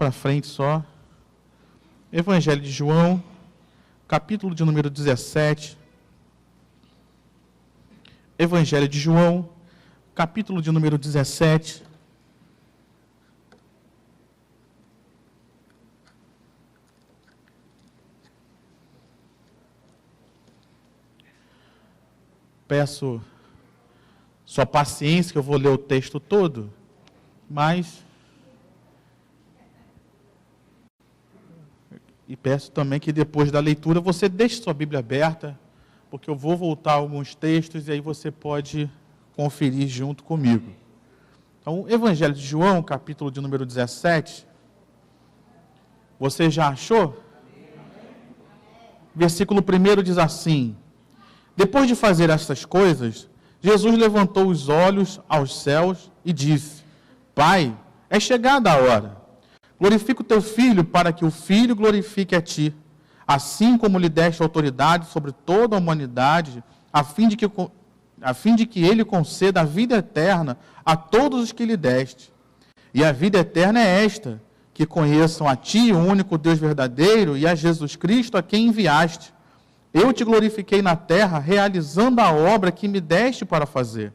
para frente só. Evangelho de João, capítulo de número 17. Evangelho de João, capítulo de número 17. Peço sua paciência, que eu vou ler o texto todo, mas... E peço também que depois da leitura você deixe sua Bíblia aberta, porque eu vou voltar a alguns textos e aí você pode conferir junto comigo. Então, Evangelho de João, capítulo de número 17. Você já achou? Versículo 1 diz assim: Depois de fazer estas coisas, Jesus levantou os olhos aos céus e disse: Pai, é chegada a hora. Glorifica o teu Filho, para que o Filho glorifique a ti, assim como lhe deste autoridade sobre toda a humanidade, a fim de que ele conceda a vida eterna a todos os que lhe deste. E a vida eterna é esta, que conheçam a ti, o único Deus verdadeiro, e a Jesus Cristo, a quem enviaste. Eu te glorifiquei na terra, realizando a obra que me deste para fazer.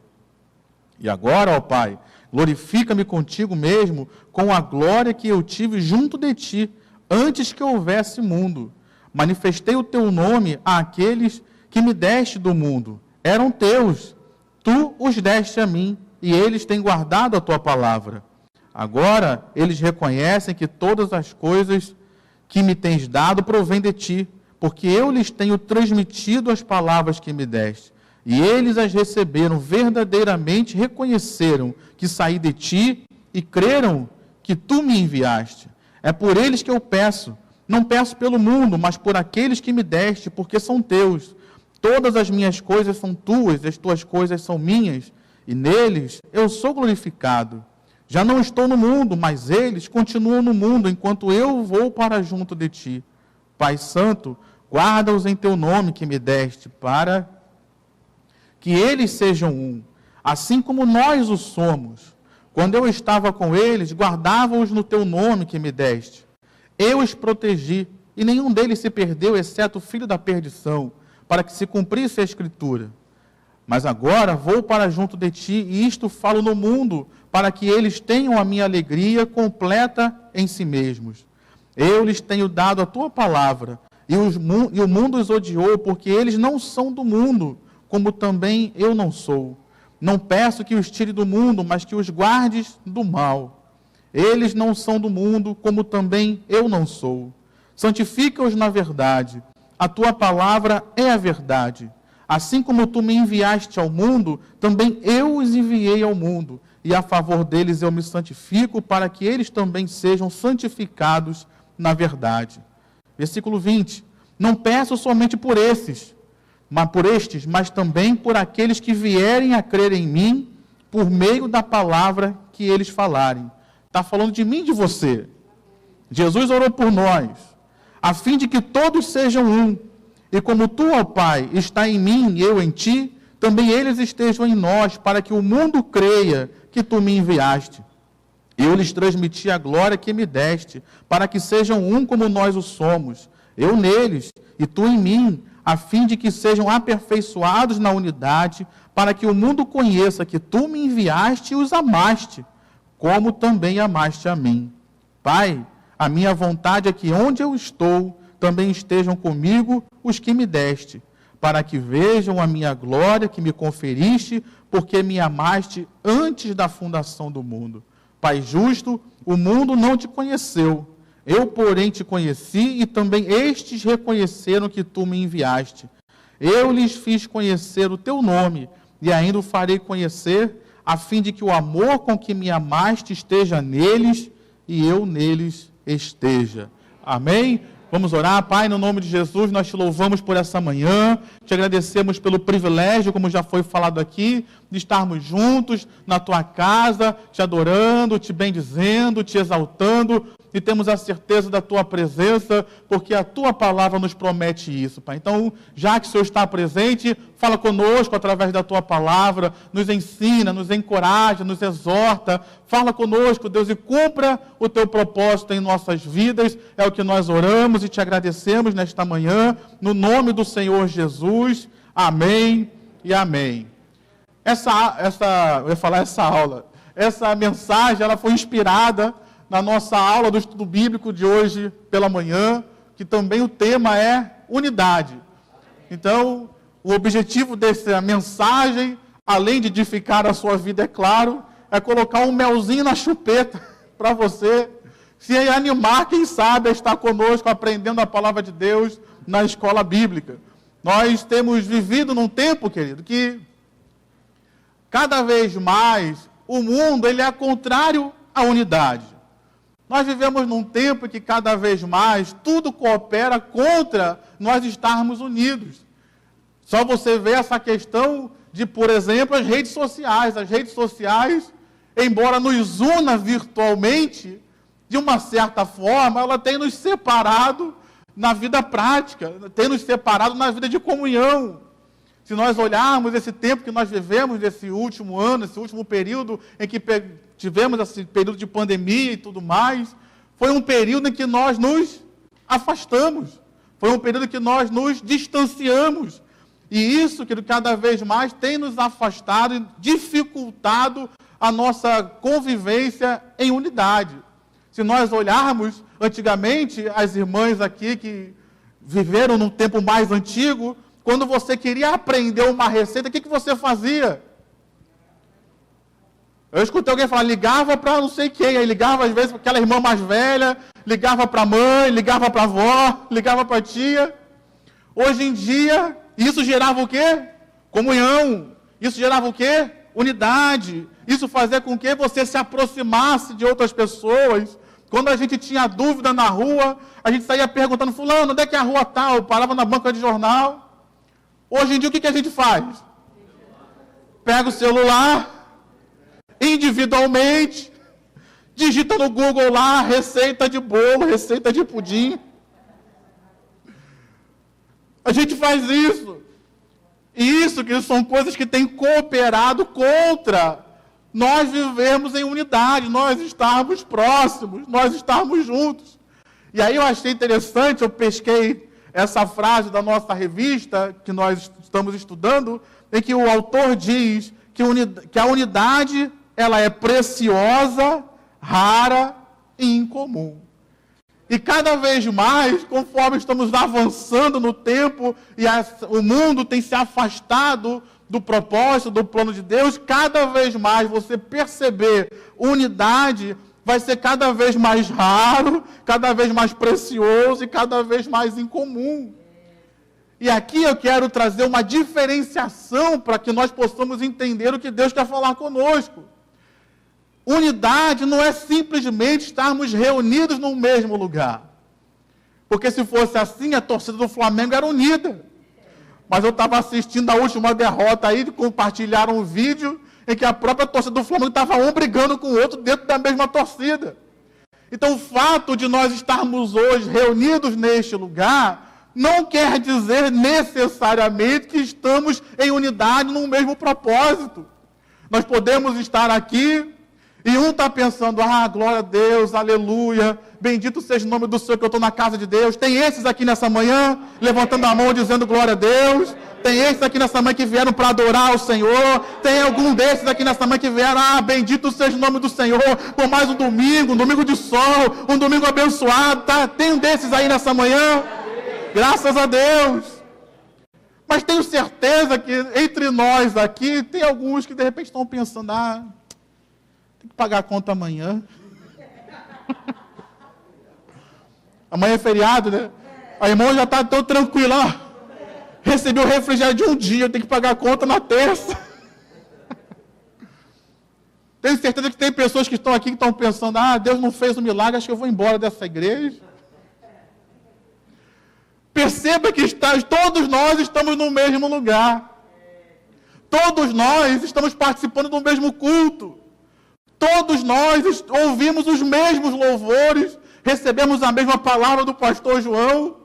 E agora, ó Pai, glorifica-me contigo mesmo, com a glória que eu tive junto de ti, antes que houvesse mundo. Manifestei o teu nome àqueles que me deste do mundo. Eram teus, tu os deste a mim, e eles têm guardado a tua palavra. Agora eles reconhecem que todas as coisas que me tens dado provêm de ti, porque eu lhes tenho transmitido as palavras que me deste. E eles as receberam, verdadeiramente reconheceram que saí de ti e creram que tu me enviaste. É por eles que eu peço. Não peço pelo mundo, mas por aqueles que me deste, porque são teus. Todas as minhas coisas são tuas, as tuas coisas são minhas, e neles eu sou glorificado. Já não estou no mundo, mas eles continuam no mundo, enquanto eu vou para junto de ti. Pai Santo, guarda-os em teu nome que me deste, para que eles sejam um, assim como nós o somos. Quando eu estava com eles, guardava-os no teu nome que me deste. Eu os protegi, e nenhum deles se perdeu, exceto o filho da perdição, para que se cumprisse a Escritura. Mas agora vou para junto de ti, e isto falo no mundo, para que eles tenham a minha alegria completa em si mesmos. Eu lhes tenho dado a tua palavra, e o mundo os odiou, porque eles não são do mundo, como também eu não sou. Não peço que os tire do mundo, mas que os guardes do mal. Eles não são do mundo, como também eu não sou. Santifica-os na verdade. A tua palavra é a verdade. Assim como tu me enviaste ao mundo, também eu os enviei ao mundo. E a favor deles eu me santifico, para que eles também sejam santificados na verdade. Versículo 20. Não peço somente por estes, mas também por aqueles que vierem a crer em mim, por meio da palavra que eles falarem. Está falando de mim e de você. Jesus orou por nós, a fim de que todos sejam um. E como tu, ó Pai, está em mim e eu em ti, também eles estejam em nós, para que o mundo creia que tu me enviaste. Eu lhes transmiti a glória que me deste, para que sejam um como nós o somos. Eu neles e tu em mim, a fim de que sejam aperfeiçoados na unidade, para que o mundo conheça que tu me enviaste e os amaste, como também amaste a mim. Pai, a minha vontade é que onde eu estou, também estejam comigo os que me deste, para que vejam a minha glória que me conferiste, porque me amaste antes da fundação do mundo. Pai justo, o mundo não te conheceu, eu, porém, te conheci, e também estes reconheceram que tu me enviaste. Eu lhes fiz conhecer o teu nome, e ainda o farei conhecer, a fim de que o amor com que me amaste esteja neles, e eu neles esteja. Amém? Vamos orar. Pai, no nome de Jesus, nós te louvamos por essa manhã, te agradecemos pelo privilégio, como já foi falado aqui, de estarmos juntos na tua casa, te adorando, te bendizendo, te exaltando. e temos a certeza da Tua presença, porque a Tua palavra nos promete isso, Pai. Então, já que o Senhor está presente, fala conosco através da Tua palavra, nos ensina, nos encoraja, nos exorta, fala conosco, Deus, e cumpra o Teu propósito em nossas vidas. É o que nós oramos e Te agradecemos nesta manhã, no nome do Senhor Jesus. Amém e amém. Essa mensagem, ela foi inspirada na nossa aula do estudo bíblico de hoje pela manhã, que também o tema é unidade. Então, o objetivo dessa mensagem, além de edificar a sua vida, é claro, é colocar um melzinho na chupeta para você se animar, quem sabe, a estar conosco aprendendo a palavra de Deus na escola bíblica. Nós temos vivido num tempo, querido, que cada vez mais o mundo ele é contrário à unidade. Nós vivemos num tempo que cada vez mais tudo coopera contra nós estarmos unidos. Só você vê essa questão de, por exemplo, as redes sociais. As redes sociais, embora nos una virtualmente, de uma certa forma, ela tem nos separado na vida prática, tem nos separado na vida de comunhão. Se nós olharmos esse tempo que nós vivemos, nesse último ano, esse último período em que tivemos esse período de pandemia e tudo mais, foi um período em que nós nos afastamos, foi um período em que nós nos distanciamos. E isso, que cada vez mais tem nos afastado e dificultado a nossa convivência em unidade. Se nós olharmos, antigamente, as irmãs aqui que viveram num tempo mais antigo, quando você queria aprender uma receita, o que você fazia? Eu escutei alguém falar, ligava para não sei quem, aí ligava às vezes para aquela irmã mais velha, ligava para a mãe, ligava para a avó, ligava para a tia. Hoje em dia, isso gerava o quê? Comunhão. Isso gerava o quê? Unidade. Isso fazia com que você se aproximasse de outras pessoas. Quando a gente tinha dúvida na rua, a gente saía perguntando, fulano, onde é que é a rua tal? Parava na banca de jornal. Hoje em dia, o que a gente faz? Pega o celular, individualmente, digita no Google lá, receita de bolo, receita de pudim. A gente faz isso. E isso que são coisas que têm cooperado contra nós vivermos em unidade, nós estarmos próximos, nós estarmos juntos. E aí eu achei interessante, eu pesquei essa frase da nossa revista, que nós estamos estudando, em que o autor diz que a unidade, ela é preciosa, rara e incomum. E cada vez mais, conforme estamos avançando no tempo e o mundo tem se afastado do propósito, do plano de Deus, cada vez mais você perceber unidade vai ser cada vez mais raro, cada vez mais precioso e cada vez mais incomum. E aqui eu quero trazer uma diferenciação para que nós possamos entender o que Deus quer falar conosco. Unidade não é simplesmente estarmos reunidos no mesmo lugar. Porque se fosse assim, a torcida do Flamengo era unida. Mas eu estava assistindo a última derrota aí, compartilharam um vídeo em que a própria torcida do Flamengo estava um brigando com o outro dentro da mesma torcida. Então o fato de nós estarmos hoje reunidos neste lugar não quer dizer necessariamente que estamos em unidade no mesmo propósito. Nós podemos estar aqui e um está pensando, glória a Deus, aleluia, bendito seja o nome do Senhor que eu estou na casa de Deus. Tem esses aqui nessa manhã, levantando a mão, dizendo glória a Deus. Tem esses aqui nessa manhã que vieram para adorar o Senhor. Tem algum desses aqui nessa manhã que vieram, bendito seja o nome do Senhor, por mais um domingo de sol, um domingo abençoado. Tá? Tem um desses aí nessa manhã, graças a Deus. Mas tenho certeza que entre nós aqui, tem alguns que de repente estão pensando, tem que pagar a conta amanhã. Amanhã é feriado, né? A irmã já está tão tranquila. Recebi o refrigério de um dia, eu tenho que pagar a conta na terça. Tenho certeza que tem pessoas que estão aqui que estão pensando, Deus não fez um milagre, acho que eu vou embora dessa igreja. Perceba que todos nós estamos no mesmo lugar. Todos nós estamos participando do mesmo culto. Todos nós ouvimos os mesmos louvores, recebemos a mesma palavra do pastor João,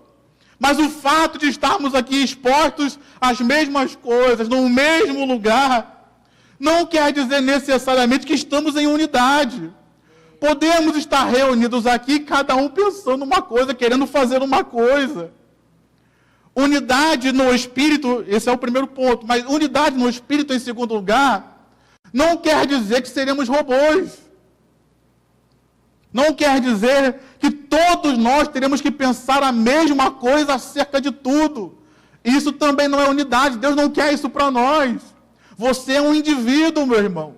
mas o fato de estarmos aqui expostos às mesmas coisas, no mesmo lugar, não quer dizer necessariamente que estamos em unidade. Podemos estar reunidos aqui, cada um pensando uma coisa, querendo fazer uma coisa. Unidade no Espírito, esse é o primeiro ponto, mas unidade no Espírito, em segundo lugar, não quer dizer que seremos robôs. Não quer dizer que todos nós teremos que pensar a mesma coisa acerca de tudo. Isso também não é unidade. Deus não quer isso para nós. Você é um indivíduo, meu irmão.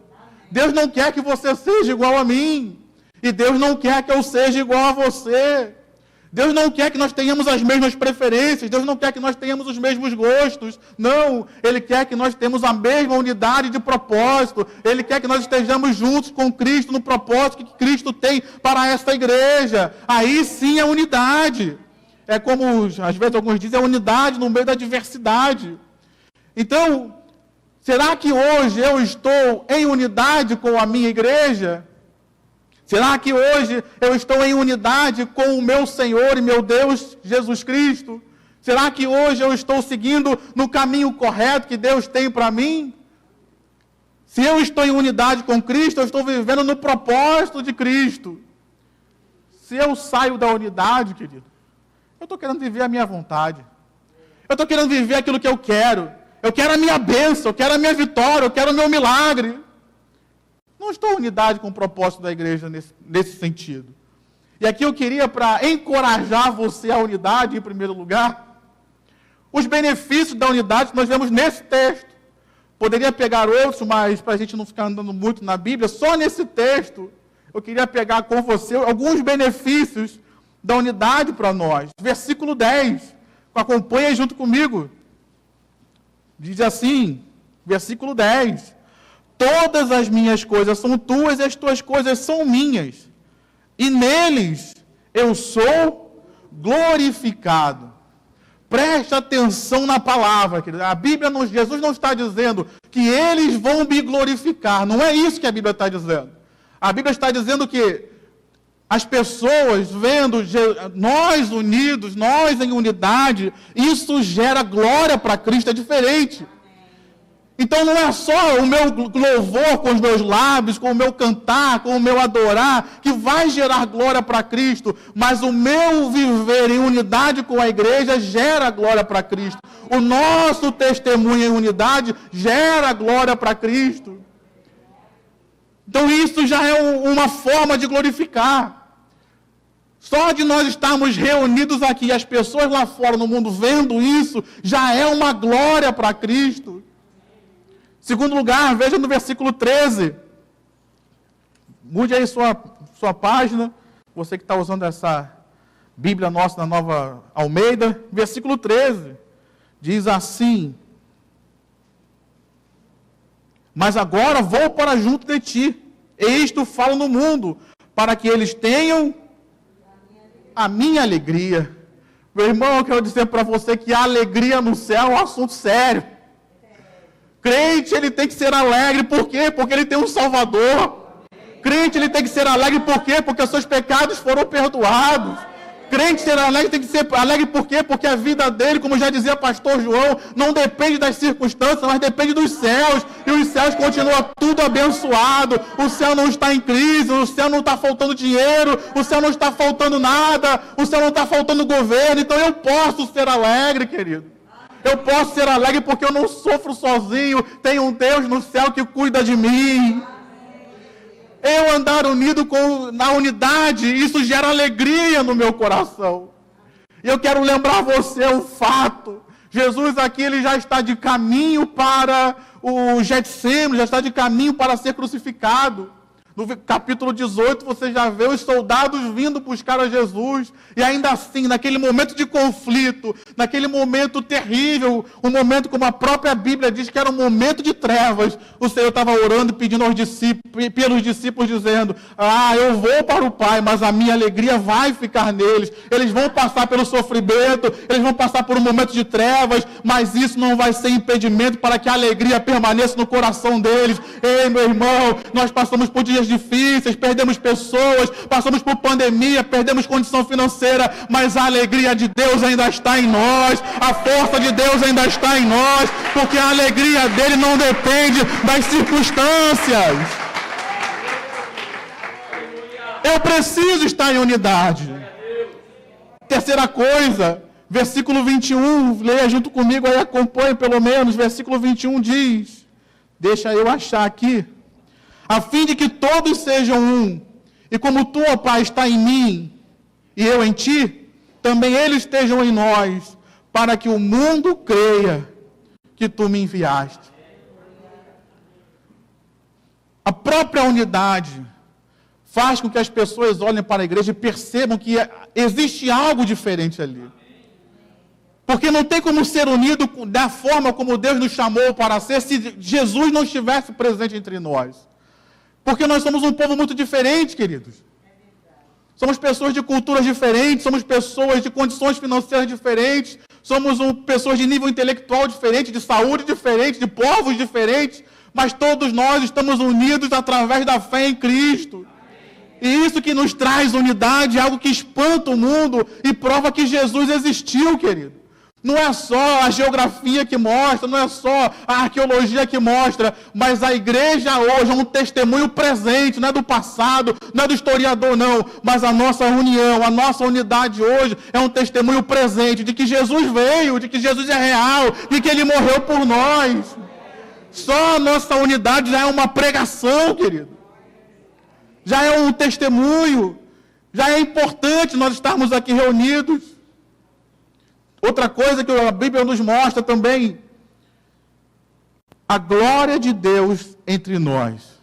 Deus não quer que você seja igual a mim. E Deus não quer que eu seja igual a você. Deus não quer que nós tenhamos as mesmas preferências. Deus não quer que nós tenhamos os mesmos gostos. Não, Ele quer que nós tenhamos a mesma unidade de propósito. Ele quer que nós estejamos juntos com Cristo no propósito que Cristo tem para esta igreja. Aí sim é unidade. É como, às vezes, alguns dizem, é unidade no meio da diversidade. Então, será que hoje eu estou em unidade com a minha igreja? Será que hoje eu estou em unidade com o meu Senhor e meu Deus, Jesus Cristo? Será que hoje eu estou seguindo no caminho correto que Deus tem para mim? Se eu estou em unidade com Cristo, eu estou vivendo no propósito de Cristo. Se eu saio da unidade, querido, eu estou querendo viver a minha vontade. Eu estou querendo viver aquilo que eu quero. Eu quero a minha bênção, eu quero a minha vitória, eu quero o meu milagre. Não estou em unidade com o propósito da igreja nesse sentido. E aqui eu queria, para encorajar você à unidade, em primeiro lugar, os benefícios da unidade que nós vemos nesse texto. Poderia pegar outros, mas para a gente não ficar andando muito na Bíblia, só nesse texto, eu queria pegar com você alguns benefícios da unidade para nós. Versículo 10, acompanha aí junto comigo. Diz assim, versículo 10... Todas as minhas coisas são tuas e as tuas coisas são minhas. E neles eu sou glorificado. Preste atenção na palavra, querido. A Bíblia, Jesus não está dizendo que eles vão me glorificar. Não é isso que a Bíblia está dizendo. A Bíblia está dizendo que as pessoas vendo nós unidos, nós em unidade, isso gera glória para Cristo, é diferente. Então não é só o meu louvor com os meus lábios, com o meu cantar, com o meu adorar, que vai gerar glória para Cristo, mas o meu viver em unidade com a igreja gera glória para Cristo. O nosso testemunho em unidade gera glória para Cristo. Então isso já é uma forma de glorificar. Só de nós estarmos reunidos aqui e as pessoas lá fora no mundo vendo isso, já é uma glória para Cristo. Segundo lugar, veja no versículo 13. Mude aí sua página. Você que está usando essa Bíblia nossa na Nova Almeida. Versículo 13. Diz assim: Mas agora vou para junto de ti. E isto falo no mundo, para que eles tenham a minha alegria. Meu irmão, eu quero dizer para você que a alegria no céu é um assunto sério. Crente, ele tem que ser alegre, por quê? Porque ele tem um Salvador. Crente, ele tem que ser alegre, por quê? Porque os seus pecados foram perdoados. Crente ser alegre tem que ser alegre, por quê? Porque a vida dele, como já dizia pastor João, não depende das circunstâncias, mas depende dos céus. E os céus continuam tudo abençoado. O céu não está em crise, o céu não está faltando dinheiro, o céu não está faltando nada, o céu não está faltando governo. Então eu posso ser alegre, querido. Eu posso ser alegre porque eu não sofro sozinho. Tem um Deus no céu que cuida de mim. Eu andar unido na unidade, isso gera alegria no meu coração. E eu quero lembrar você o fato. Jesus aqui, ele já está de caminho para o Getsêmani, já está de caminho para ser crucificado. No capítulo 18, você já vê os soldados vindo buscar a Jesus. E ainda assim, naquele momento de conflito, naquele momento terrível, um momento como a própria Bíblia diz que era um momento de trevas, o Senhor estava orando e pedindo aos discípulos, pelos discípulos, dizendo: eu vou para o Pai, mas a minha alegria vai ficar neles. Eles vão passar pelo sofrimento, eles vão passar por um momento de trevas, mas isso não vai ser impedimento para que a alegria permaneça no coração deles. Ei, meu irmão, nós passamos por dias dias difíceis, perdemos pessoas, passamos por pandemia, perdemos condição financeira, mas a alegria de Deus ainda está em nós, a força de Deus ainda está em nós, porque a alegria dele não depende das circunstâncias. Eu preciso estar em unidade. Terceira coisa, versículo 21, leia junto comigo aí, acompanhe pelo menos, versículo 21 diz, deixa eu achar aqui, a fim de que todos sejam um, e como tu, ó Pai, está em mim, e eu em ti, também eles estejam em nós, para que o mundo creia que tu me enviaste. A própria unidade faz com que as pessoas olhem para a igreja e percebam que existe algo diferente ali. Porque não tem como ser unido da forma como Deus nos chamou para ser se Jesus não estivesse presente entre nós. Porque nós somos um povo muito diferente, queridos. Somos pessoas de culturas diferentes, somos pessoas de condições financeiras diferentes, somos pessoas de nível intelectual diferente, de saúde diferente, de povos diferentes, mas todos nós estamos unidos através da fé em Cristo. E isso que nos traz unidade é algo que espanta o mundo e prova que Jesus existiu, querido. Não é só a geografia que mostra, não é só a arqueologia que mostra, mas a igreja hoje é um testemunho presente, não é do passado, não é do historiador não, mas a nossa união, a nossa unidade hoje é um testemunho presente de que Jesus veio, de que Jesus é real, de que Ele morreu por nós. Só a nossa unidade já é uma pregação, querido. Já é um testemunho, já é importante nós estarmos aqui reunidos. Outra coisa que a Bíblia nos mostra também, a glória de Deus entre nós.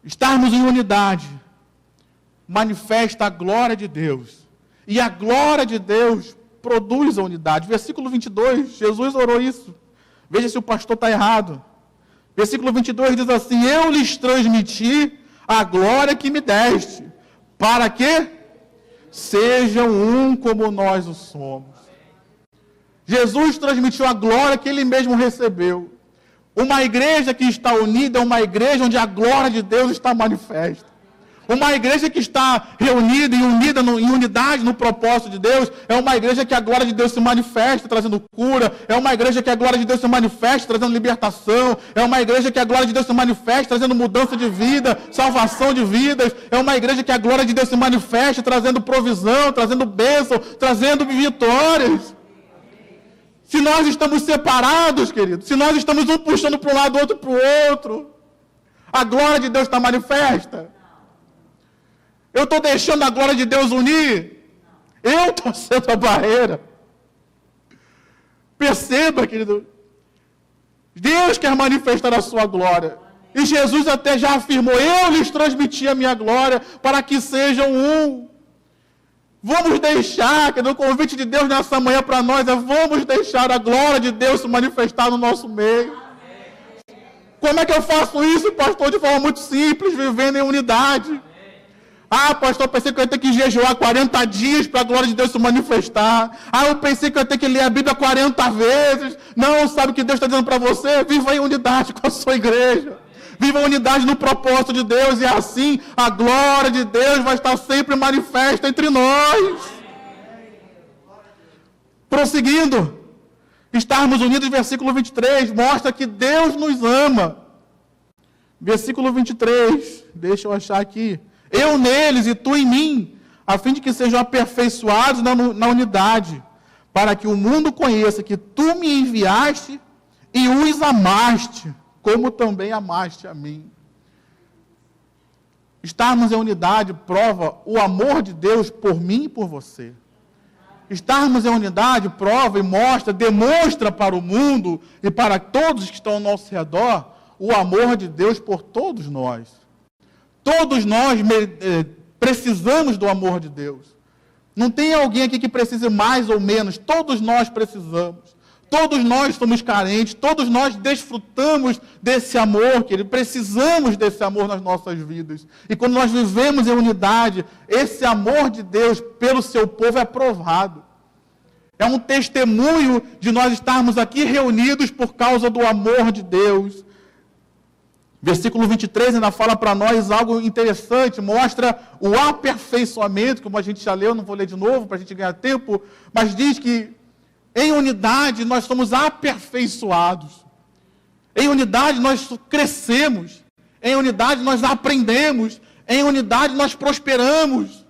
Estarmos em unidade manifesta a glória de Deus. E a glória de Deus produz a unidade. Versículo 22, Jesus orou isso. Veja se o pastor está errado. Versículo 22 diz assim, eu lhes transmiti a glória que me deste, para que sejam um como nós o somos. Jesus transmitiu a glória que Ele mesmo recebeu. Uma igreja que está unida é uma igreja onde a glória de Deus está manifesta. Uma igreja que está reunida e unida em unidade no propósito de Deus, é uma igreja que a glória de Deus se manifesta trazendo cura, é uma igreja que a glória de Deus se manifesta trazendo libertação, é uma igreja que a glória de Deus se manifesta trazendo mudança de vida, salvação de vidas, é uma igreja que a glória de Deus se manifesta trazendo provisão, trazendo bênção, trazendo vitórias. Se nós estamos separados, queridos, se nós estamos um puxando para um lado, outro para o outro, a glória de Deus está manifesta. Eu estou deixando a glória de Deus unir? Eu estou sendo a barreira. Perceba, querido. Deus quer manifestar a sua glória. E Jesus até já afirmou, eu lhes transmiti a minha glória para que sejam um. Vamos deixar, que o convite de Deus nessa manhã para nós é, vamos deixar a glória de Deus se manifestar no nosso meio. Como é que eu faço isso, pastor? De forma muito simples, vivendo em unidade. Ah, pastor, eu pensei que eu ia ter que jejuar 40 dias para a glória de Deus se manifestar. Ah, eu pensei que eu ia ter que ler a Bíblia 40 vezes. Não, sabe o que Deus está dizendo para você? Viva em unidade com a sua igreja. Viva em unidade no propósito de Deus. E assim, a glória de Deus vai estar sempre manifesta entre nós. Prosseguindo, estarmos unidos, versículo 23, mostra que Deus nos ama. Versículo 23, deixa eu achar aqui. Eu neles e tu em mim, a fim de que sejam aperfeiçoados na unidade, para que o mundo conheça que tu me enviaste e os amaste, como também amaste a mim. Estarmos em unidade prova o amor de Deus por mim e por você. Estarmos em unidade prova e mostra, demonstra para o mundo e para todos que estão ao nosso redor o amor de Deus por todos nós. Todos nós precisamos do amor de Deus. Não tem alguém aqui que precise mais ou menos. Todos nós precisamos. Todos nós somos carentes. Todos nós desfrutamos desse amor, querido. Precisamos desse amor nas nossas vidas. E quando nós vivemos em unidade, esse amor de Deus pelo seu povo é provado. É um testemunho de nós estarmos aqui reunidos por causa do amor de Deus. Versículo 23 ainda fala para nós algo interessante, mostra o aperfeiçoamento, como a gente já leu, não vou ler de novo para a gente ganhar tempo, mas diz que em unidade nós somos aperfeiçoados. Em unidade nós crescemos. Em unidade nós aprendemos. Em unidade nós prosperamos.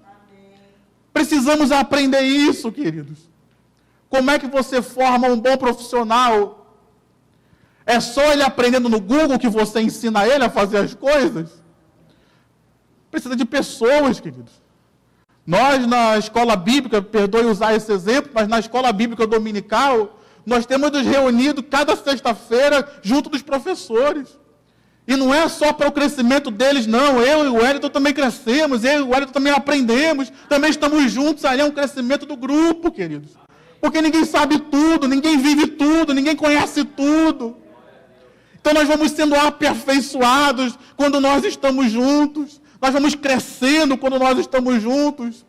Precisamos aprender isso, queridos. Como é que você forma um bom profissional? É só ele aprendendo no Google que você ensina ele a fazer as coisas? Precisa de pessoas, queridos. Nós, na escola bíblica, perdoe usar esse exemplo, mas na escola bíblica dominical, nós temos nos reunido cada sexta-feira junto dos professores. E não é só para o crescimento deles, não. Eu e o Wellington também crescemos, eu e o Wellington também aprendemos, também estamos juntos, ali é um crescimento do grupo, queridos. Porque ninguém sabe tudo, ninguém vive tudo, ninguém conhece tudo. Então nós vamos sendo aperfeiçoados quando nós estamos juntos. Nós vamos crescendo quando nós estamos juntos.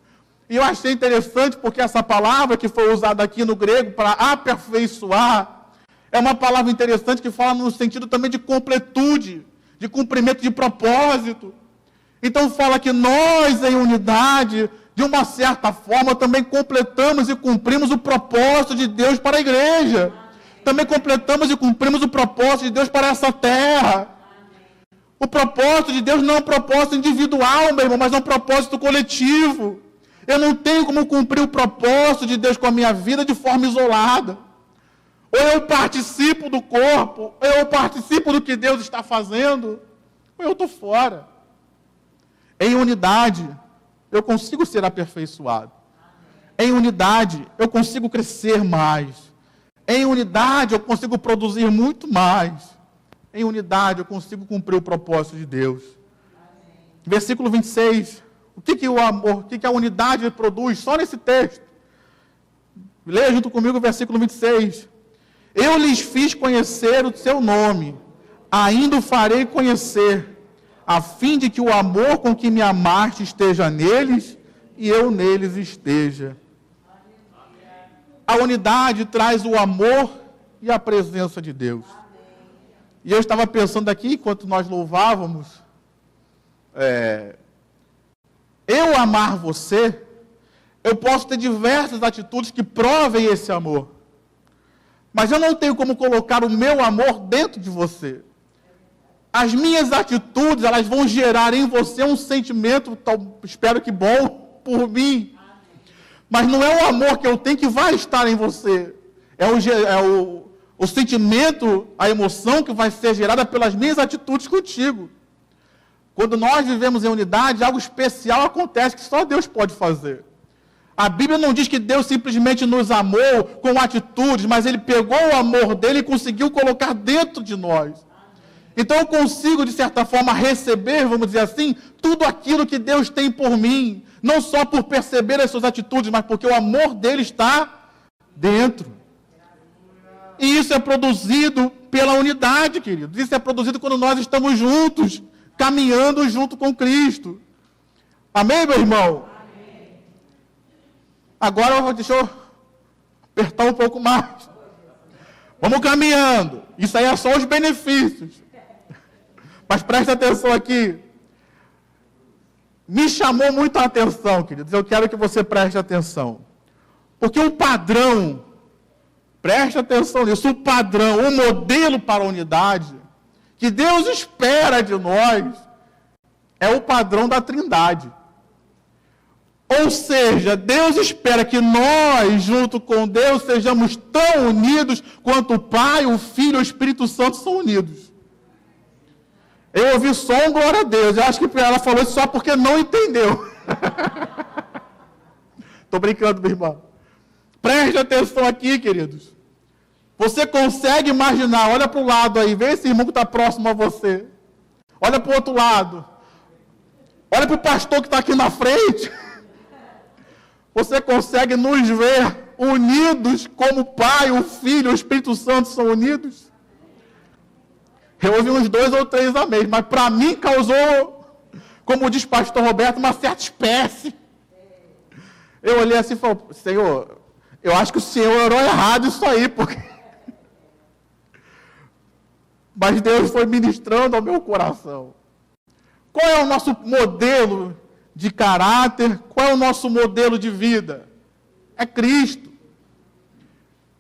E eu achei interessante porque essa palavra que foi usada aqui no grego para aperfeiçoar, é uma palavra interessante que fala no sentido também de completude, de cumprimento de propósito. Então fala que nós em unidade, de uma certa forma, também completamos e cumprimos o propósito de Deus para a igreja. Também completamos e cumprimos o propósito de Deus para essa terra. O propósito de Deus não é um propósito individual, meu irmão, mas é um propósito coletivo. Eu não tenho como cumprir o propósito de Deus com a minha vida de forma isolada. Ou eu participo do corpo, ou eu participo do que Deus está fazendo, ou eu estou fora. Em unidade, eu consigo ser aperfeiçoado. Em unidade, eu consigo crescer mais. Em unidade, eu consigo produzir muito mais. Em unidade, eu consigo cumprir o propósito de Deus. Versículo 26. O que o amor, o que a unidade produz? Só nesse texto. Leia junto comigo o versículo 26. Eu lhes fiz conhecer o seu nome, ainda o farei conhecer, a fim de que o amor com que me amaste esteja neles e eu neles esteja. A unidade traz o amor e a presença de Deus. E eu estava pensando aqui, enquanto nós louvávamos, eu amar você, eu posso ter diversas atitudes que provem esse amor. Mas eu não tenho como colocar o meu amor dentro de você. As minhas atitudes, elas vão gerar em você um sentimento, espero que bom, por mim. Mas não é o amor que eu tenho que vai estar em você. É o sentimento, a emoção que vai ser gerada pelas minhas atitudes contigo. Quando nós vivemos em unidade, algo especial acontece que só Deus pode fazer. A Bíblia não diz que Deus simplesmente nos amou com atitudes, mas Ele pegou o amor dEle e conseguiu colocar dentro de nós. Então eu consigo, de certa forma, receber, vamos dizer assim, tudo aquilo que Deus tem por mim. Não só por perceber as suas atitudes, mas porque o amor dEle está dentro. E isso é produzido pela unidade, queridos. Isso é produzido quando nós estamos juntos, caminhando junto com Cristo. Amém, meu irmão? Amém. Agora deixa eu apertar um pouco mais. Vamos caminhando. Isso aí é só os benefícios. Mas preste atenção aqui. Me chamou muito a atenção, queridos. Eu quero que você preste atenção. Porque o padrão, preste atenção nisso, o padrão, o modelo para a unidade, que Deus espera de nós, é o padrão da Trindade. Ou seja, Deus espera que nós, junto com Deus, sejamos tão unidos quanto o Pai, o Filho e o Espírito Santo são unidos. Eu ouvi só um glória a Deus. Eu acho que ela falou isso só porque não entendeu. Estou brincando, meu irmão. Preste atenção aqui, queridos. Você consegue imaginar, olha para o lado aí, vê esse irmão que está próximo a você. Olha para o outro lado. Olha para o pastor que está aqui na frente. Você consegue nos ver unidos como o Pai, o Filho e o Espírito Santo são unidos? Eu ouvi uns 2 ou 3 amém, mas para mim causou, como diz o pastor Roberto, uma certa espécie. Eu olhei assim e falei, Senhor, eu acho que o Senhor orou errado isso aí, porque... mas Deus foi ministrando ao meu coração. Qual é o nosso modelo de caráter? Qual é o nosso modelo de vida? É Cristo.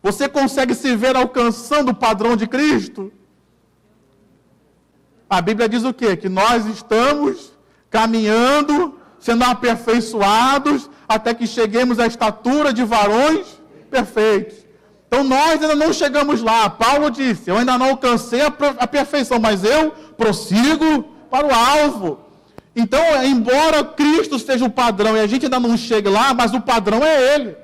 Você consegue se ver alcançando o padrão de Cristo? A Bíblia diz o quê? Que nós estamos caminhando, sendo aperfeiçoados, até que cheguemos à estatura de varões perfeitos. Então nós ainda não chegamos lá. Paulo disse, eu ainda não alcancei a perfeição, mas eu prossigo para o alvo. Então, embora Cristo seja o padrão e a gente ainda não chegue lá, mas o padrão é Ele.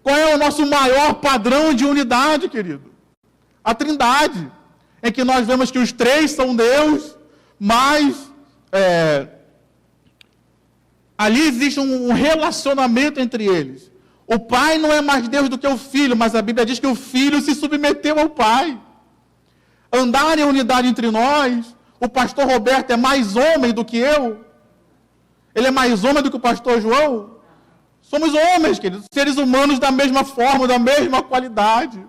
Qual é o nosso maior padrão de unidade, querido? A Trindade, em que nós vemos que os três são Deus, mas ali existe um relacionamento entre eles. O Pai não é mais Deus do que o Filho, mas a Bíblia diz que o Filho se submeteu ao Pai. Andar em unidade entre nós, o pastor Roberto é mais homem do que eu? Ele é mais homem do que o pastor João? Somos homens, queridos, seres humanos da mesma forma, da mesma qualidade.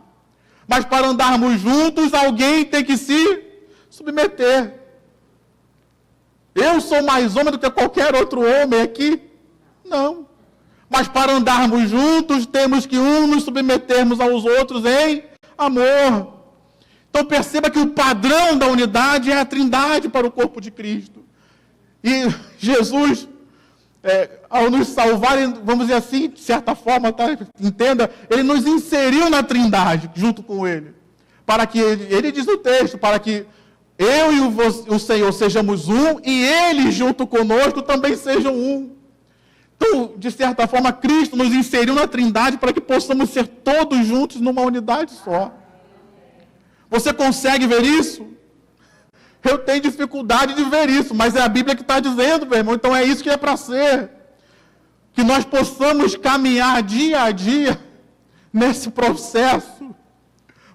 Mas para andarmos juntos, alguém tem que se submeter. Eu sou mais homem do que qualquer outro homem aqui? Não. Mas para andarmos juntos, temos que nos submetermos aos outros em amor. Então perceba que o padrão da unidade é a Trindade para o corpo de Cristo. E Jesus, ao nos salvar, vamos dizer assim, de certa forma, tá? Entenda, Ele nos inseriu na Trindade, junto com Ele. Para que, Ele diz no texto, para que eu e o Senhor sejamos um, e Ele junto conosco também sejam um. Então, de certa forma, Cristo nos inseriu na Trindade para que possamos ser todos juntos numa unidade só. Você consegue ver isso? Eu tenho dificuldade de ver isso, mas é a Bíblia que está dizendo, meu irmão. Então é isso que é para ser. Que nós possamos caminhar dia a dia nesse processo,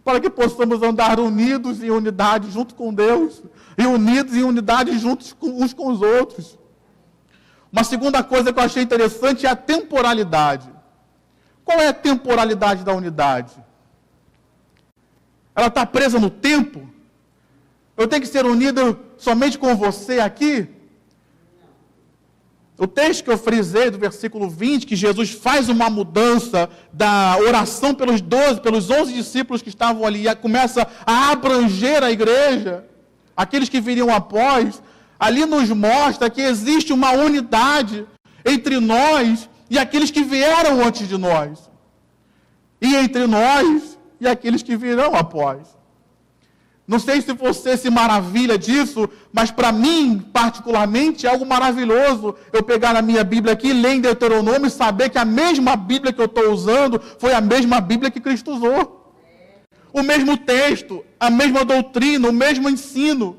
para que possamos andar unidos em unidade junto com Deus, e unidos em unidade juntos uns com os outros. Uma segunda coisa que eu achei interessante é a temporalidade. Qual é a temporalidade da unidade? Ela está presa no tempo? Eu tenho que ser unido somente com você aqui? O texto que eu frisei do versículo 20, que Jesus faz uma mudança da oração pelos 11 discípulos que estavam ali, e começa a abranger a igreja, aqueles que viriam após, ali nos mostra que existe uma unidade entre nós e aqueles que vieram antes de nós, e entre nós e aqueles que virão após. Não sei se você se maravilha disso, mas para mim, particularmente, é algo maravilhoso eu pegar na minha Bíblia aqui, ler em Deuteronômio e saber que a mesma Bíblia que eu estou usando foi a mesma Bíblia que Cristo usou. O mesmo texto, a mesma doutrina, o mesmo ensino.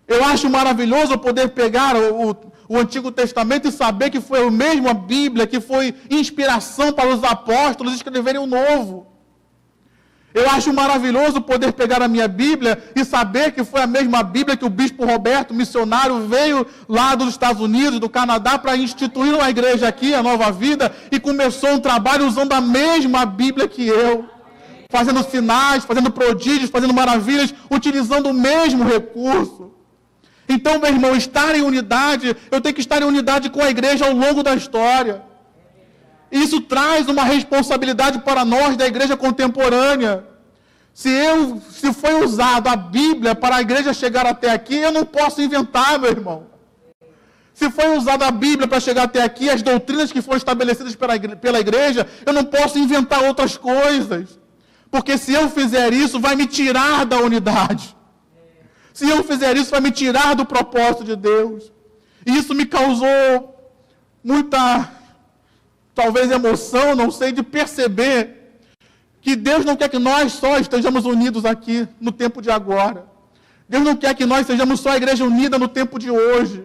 Eu acho maravilhoso eu poder pegar o Antigo Testamento e saber que foi a mesma Bíblia, que foi inspiração para os apóstolos escreverem o Novo. Eu acho maravilhoso poder pegar a minha Bíblia e saber que foi a mesma Bíblia que o bispo Roberto, missionário, veio lá dos Estados Unidos, do Canadá, para instituir uma igreja aqui, a Nova Vida, e começou um trabalho usando a mesma Bíblia que eu, fazendo sinais, fazendo prodígios, fazendo maravilhas, utilizando o mesmo recurso. Então, meu irmão, estar em unidade, eu tenho que estar em unidade com a igreja ao longo da história. Isso traz uma responsabilidade para nós da igreja contemporânea. Se foi usado a Bíblia para a igreja chegar até aqui, eu não posso inventar, meu irmão. Se foi usada a Bíblia para chegar até aqui, as doutrinas que foram estabelecidas pela igreja, eu não posso inventar outras coisas. Porque se eu fizer isso, vai me tirar da unidade. Se eu fizer isso, vai me tirar do propósito de Deus. E isso me causou muita, talvez emoção, não sei, de perceber que Deus não quer que nós só estejamos unidos aqui no tempo de agora. Deus não quer que nós sejamos só a igreja unida no tempo de hoje.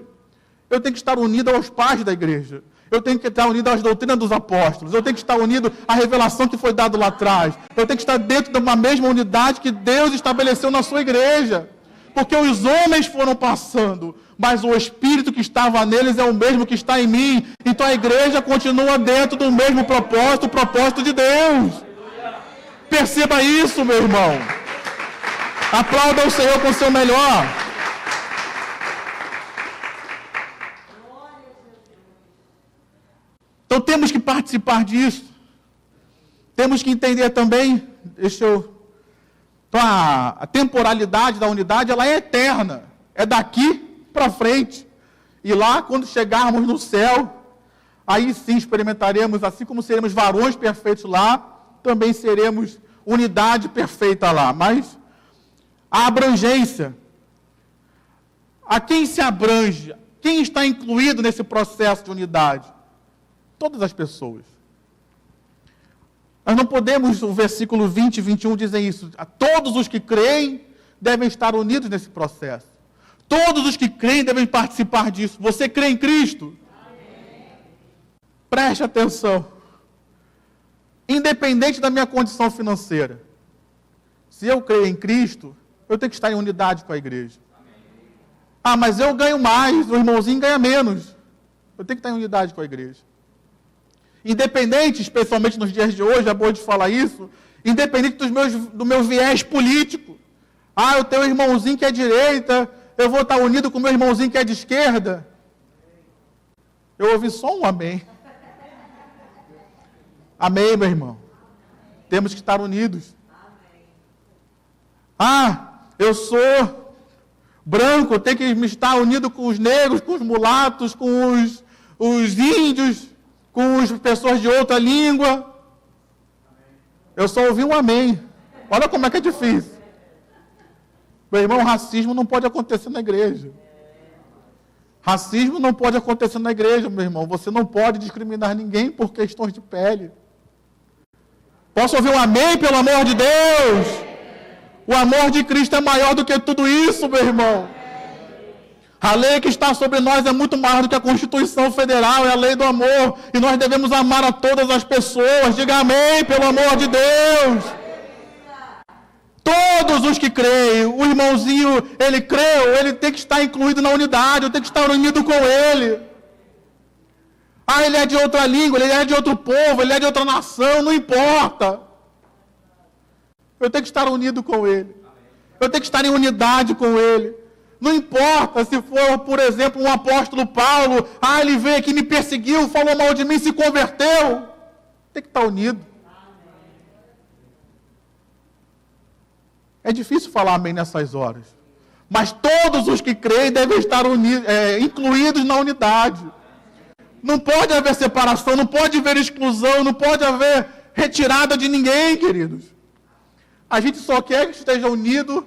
Eu tenho que estar unido aos pais da igreja. Eu tenho que estar unido às doutrinas dos apóstolos. Eu tenho que estar unido à revelação que foi dada lá atrás. Eu tenho que estar dentro de uma mesma unidade que Deus estabeleceu na sua igreja. Porque os homens foram passando, mas o Espírito que estava neles é o mesmo que está em mim. Então a igreja continua dentro do mesmo propósito, o propósito de Deus. Perceba isso, meu irmão. Aplauda o Senhor com o seu melhor. Então temos que participar disso. Temos que entender também, então a temporalidade da unidade, ela é eterna. É daqui para frente. E lá, quando chegarmos no céu, aí sim experimentaremos, assim como seremos varões perfeitos lá, também seremos unidade perfeita lá. Mas a abrangência, a quem se abrange, quem está incluído nesse processo de unidade? Todas as pessoas. Nós não podemos, o versículo 20 e 21 dizem isso, a todos os que creem devem estar unidos nesse processo. Todos os que creem devem participar disso. Você crê em Cristo? Amém. Preste atenção. Independente da minha condição financeira, se eu creio em Cristo, eu tenho que estar em unidade com a igreja. Amém. Ah, mas eu ganho mais, o irmãozinho ganha menos. Eu tenho que estar em unidade com a igreja. Independente, especialmente nos dias de hoje, é bom de falar isso, independente do meu viés político. Ah, eu tenho um irmãozinho que é direita, eu vou estar unido com o meu irmãozinho que é de esquerda. Eu ouvi só um amém. Amém, meu irmão. Temos que estar unidos. Ah, eu sou branco, tenho que me estar unido com os negros, com os mulatos, com os índios, com as pessoas de outra língua. Eu só ouvi um amém. Olha como é que é difícil. Meu irmão, racismo não pode acontecer na igreja. Racismo não pode acontecer na igreja, meu irmão. Você não pode discriminar ninguém por questões de pele. Posso ouvir um amém, pelo amor de Deus? O amor de Cristo é maior do que tudo isso, meu irmão. A lei que está sobre nós é muito maior do que a Constituição Federal, é a lei do amor. E nós devemos amar a todas as pessoas. Diga amém, pelo amor de Deus. Todos os que creem, o irmãozinho, ele creu, ele tem que estar incluído na unidade, eu tenho que estar unido com ele. Ah, ele é de outra língua, ele é de outro povo, ele é de outra nação, não importa. Eu tenho que estar unido com ele. Eu tenho que estar em unidade com ele. Não importa se for, por exemplo, um apóstolo Paulo, ah, ele veio aqui, me perseguiu, falou mal de mim, se converteu. Tem que estar unido. É difícil falar amém nessas horas. Mas todos os que creem devem estar incluídos na unidade. Não pode haver separação, não pode haver exclusão, não pode haver retirada de ninguém, queridos. A gente só quer que esteja unido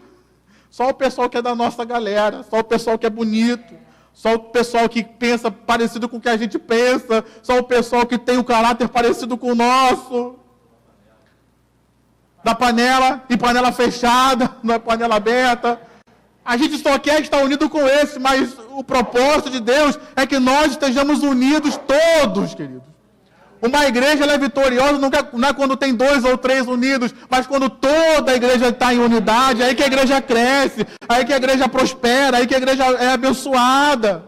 só o pessoal que é da nossa galera, só o pessoal que é bonito, só o pessoal que pensa parecido com o que a gente pensa, só o pessoal que tem um caráter parecido com o nosso. Da panela, e panela fechada, não é panela aberta. A gente só quer estar unido com esse, mas o propósito de Deus é que nós estejamos unidos todos, queridos. Uma igreja ela é vitoriosa não é quando tem 2 ou 3 unidos, mas quando toda a igreja está em unidade, aí que a igreja cresce, aí que a igreja prospera, aí que a igreja é abençoada.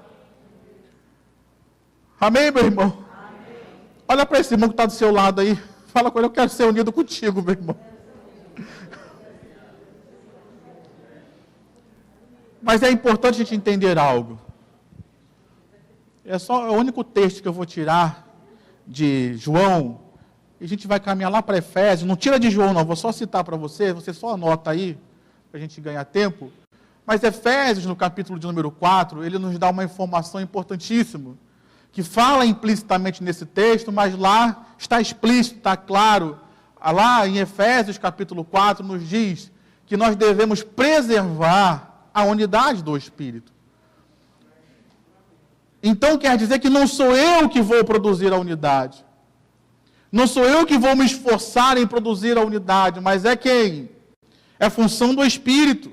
Amém, meu irmão? Amém. Olha para esse irmão que está do seu lado aí, fala com ele, eu quero ser unido contigo, meu irmão. Mas é importante a gente entender algo. É o único texto que eu vou tirar de João, e a gente vai caminhar lá para Efésios. Não tira de João não, vou só citar para você só anota aí, para a gente ganhar tempo. Mas Efésios, no capítulo de número 4, ele nos dá uma informação importantíssima, que fala implicitamente nesse texto, mas lá está explícito, está claro. Lá em Efésios, capítulo 4, nos diz que nós devemos preservar a unidade do Espírito. Então quer dizer que não sou eu que vou produzir a unidade. Não sou eu que vou me esforçar em produzir a unidade, mas é quem? É função do Espírito.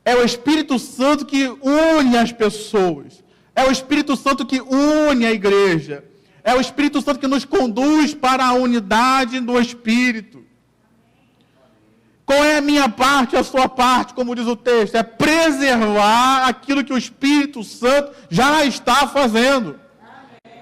É o Espírito Santo que une as pessoas. É o Espírito Santo que une a igreja. É o Espírito Santo que nos conduz para a unidade do Espírito. Qual é a minha parte e a sua parte, como diz o texto? É preservar aquilo que o Espírito Santo já está fazendo.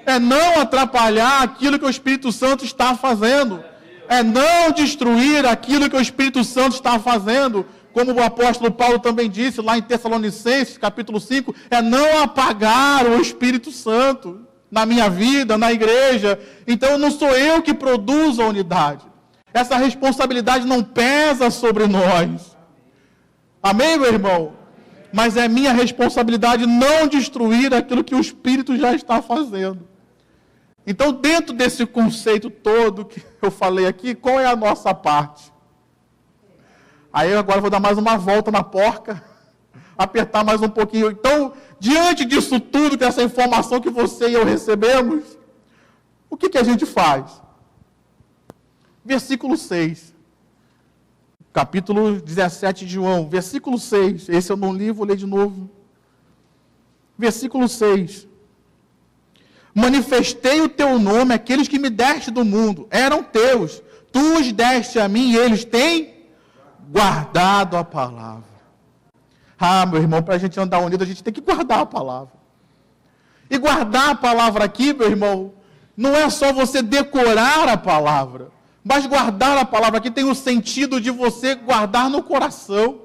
É não atrapalhar aquilo que o Espírito Santo está fazendo. É não destruir aquilo que o Espírito Santo está fazendo. como o apóstolo Paulo também disse lá em Tessalonicenses, capítulo 5, é não apagar o Espírito Santo na minha vida, na igreja. Então não sou eu que produzo a unidade. Essa responsabilidade não pesa sobre nós. Amém, meu irmão? Mas é minha responsabilidade não destruir aquilo que o Espírito já está fazendo. Então, dentro desse conceito todo que eu falei aqui, qual é a nossa parte? Aí eu agora vou dar mais uma volta na porca, apertar mais um pouquinho. Então, diante disso tudo, dessa informação que você e eu recebemos, o que a gente faz? Versículo 6. Capítulo 17 de João, versículo 6. Esse eu não li, vou ler de novo. Versículo 6. Manifestei o teu nome àqueles que me deste do mundo. Eram teus. Tu os deste a mim e eles têm guardado a palavra. Ah, meu irmão, para a gente andar unido, a gente tem que guardar a palavra. E guardar a palavra aqui, meu irmão, não é só você decorar a palavra, mas guardar a palavra aqui tem o sentido de você guardar no coração.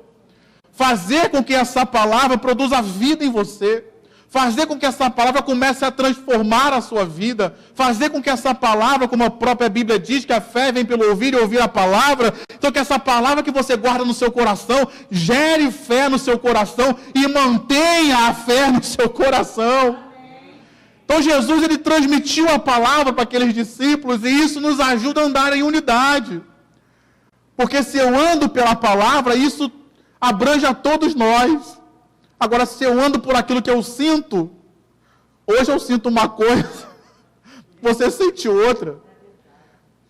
Fazer com que essa palavra produza vida em você. Fazer com que essa palavra comece a transformar a sua vida. Fazer com que essa palavra, como a própria Bíblia diz, que a fé vem pelo ouvir e ouvir a palavra. Então que essa palavra que você guarda no seu coração, gere fé no seu coração e mantenha a fé no seu coração. Então Jesus, ele transmitiu a palavra para aqueles discípulos e isso nos ajuda a andar em unidade. Porque se eu ando pela palavra, isso abrange a todos nós. Agora, se eu ando por aquilo que eu sinto, hoje eu sinto uma coisa, você sente outra.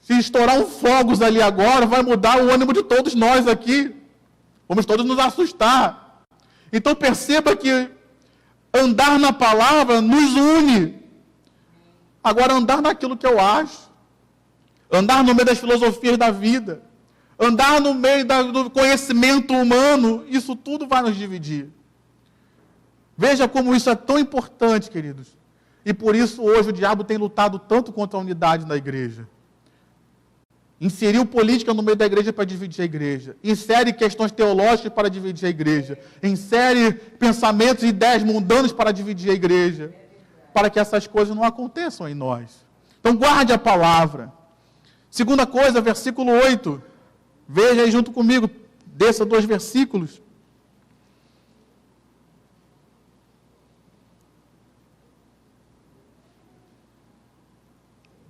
Se estourar um fogos ali agora, vai mudar o ânimo de todos nós aqui. Vamos todos nos assustar. Então perceba que andar na palavra nos une. Agora, andar naquilo que eu acho. Andar no meio das filosofias da vida. Andar no meio do conhecimento humano. Isso tudo vai nos dividir. Veja como isso é tão importante, queridos. E por isso hoje o diabo tem lutado tanto contra a unidade na igreja. Inseriu política no meio da igreja para dividir a igreja. Insere questões teológicas para dividir a igreja. Insere pensamentos e ideias mundanas para dividir a igreja. Para que essas coisas não aconteçam em nós. Então guarde a palavra. Segunda coisa, versículo 8. Veja aí junto comigo. Desça 2 versículos.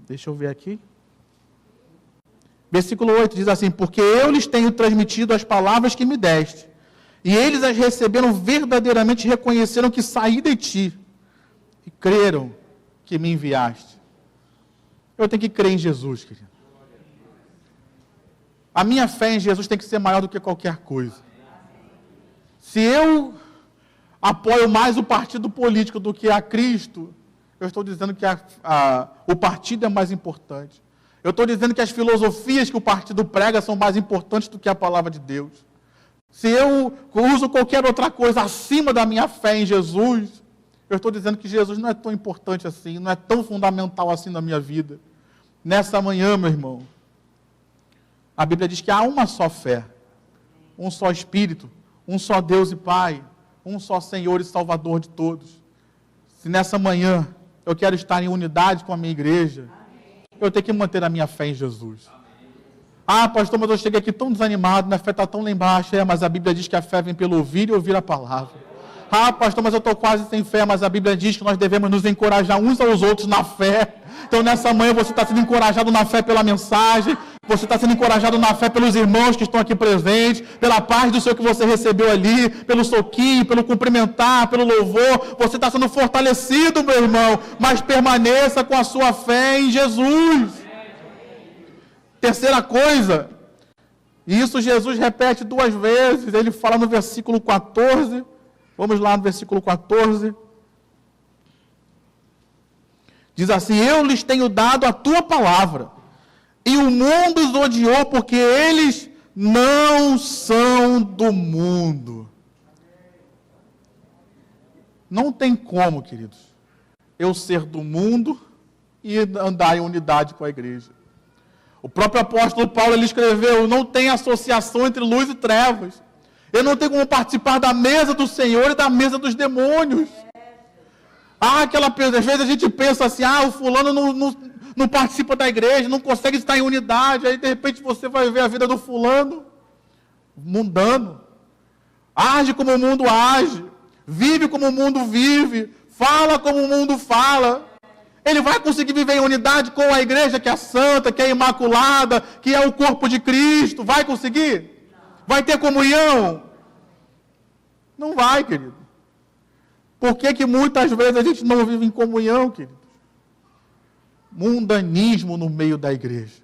Deixa eu ver aqui. Versículo 8 diz assim: porque eu lhes tenho transmitido as palavras que me deste, e eles as receberam verdadeiramente, reconheceram que saí de ti, e creram que me enviaste. Eu tenho que crer em Jesus, querido. A minha fé em Jesus tem que ser maior do que qualquer coisa. Se eu apoio mais o partido político do que a Cristo, eu estou dizendo que o partido é mais importante. Eu estou dizendo que as filosofias que o partido prega são mais importantes do que a palavra de Deus. Se eu uso qualquer outra coisa acima da minha fé em Jesus, eu estou dizendo que Jesus não é tão importante assim, não é tão fundamental assim na minha vida. Nessa manhã, meu irmão, a Bíblia diz que há uma só fé, um só Espírito, um só Deus e Pai, um só Senhor e Salvador de todos. Se nessa manhã eu quero estar em unidade com a minha igreja, eu tenho que manter a minha fé em Jesus. Ah, pastor, mas eu cheguei aqui tão desanimado, minha fé está tão lá embaixo. Mas a Bíblia diz que a fé vem pelo ouvir e ouvir a palavra. Ah, pastor, mas eu estou quase sem fé, mas a Bíblia diz que nós devemos nos encorajar uns aos outros na fé. Então nessa manhã você está sendo encorajado na fé pela mensagem, você está sendo encorajado na fé pelos irmãos que estão aqui presentes, pela paz do Senhor que você recebeu ali, pelo soquinho, pelo cumprimentar, pelo louvor. Você está sendo fortalecido, meu irmão, mas permaneça com a sua fé em Jesus. Terceira coisa, e isso Jesus repete 2 vezes, ele fala no versículo 14, vamos lá no versículo 14, diz assim: eu lhes tenho dado a tua palavra, e o mundo os odiou, porque eles não são do mundo. Não tem como, queridos, eu ser do mundo e andar em unidade com a igreja. O próprio apóstolo Paulo, ele escreveu: não tem associação entre luz e trevas. Eu não tenho como participar da mesa do Senhor e da mesa dos demônios. Às vezes a gente pensa assim, o fulano não participa da igreja, não consegue estar em unidade. Aí de repente você vai ver a vida do fulano mundano. Age como o mundo age. Vive como o mundo vive. Fala como o mundo fala. Ele vai conseguir viver em unidade com a igreja que é santa, que é imaculada, que é o corpo de Cristo? Vai conseguir? Vai ter comunhão? Não vai, querido. Por que muitas vezes a gente não vive em comunhão, querido? Mundanismo no meio da igreja.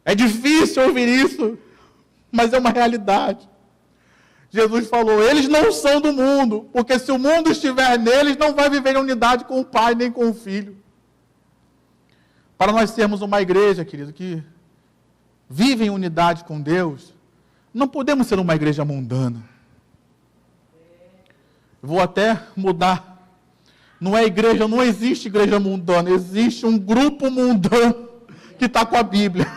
É difícil ouvir isso, mas é uma realidade. Jesus falou, eles não são do mundo, porque se o mundo estiver neles, não vai viver em unidade com o Pai, nem com o Filho. Para nós sermos uma igreja, querido, que vive em unidade com Deus, não podemos ser uma igreja mundana. Vou até mudar. Não existe igreja mundana, existe um grupo mundano que está com a Bíblia.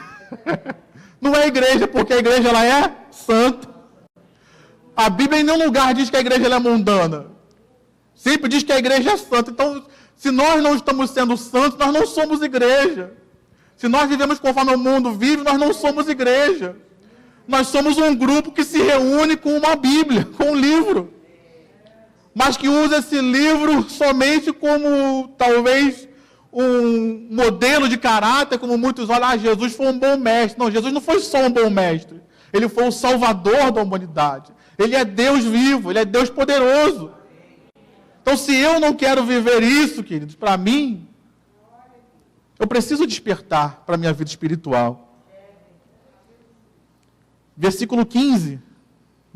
Não é igreja, porque a igreja ela é santa. A Bíblia em nenhum lugar diz que a igreja ela é mundana. Sempre diz que a igreja é santa. Então, se nós não estamos sendo santos, nós não somos igreja. Se nós vivemos conforme o mundo vive, nós não somos igreja. Nós somos um grupo que se reúne com uma Bíblia, com um livro. Mas que usa esse livro somente como, talvez, um modelo de caráter, como muitos olham, Jesus foi um bom mestre. Não, Jesus não foi só um bom mestre. Ele foi o salvador da humanidade. Ele é Deus vivo, Ele é Deus poderoso. Então, se eu não quero viver isso, queridos, para mim, eu preciso despertar para a minha vida espiritual. Versículo 15.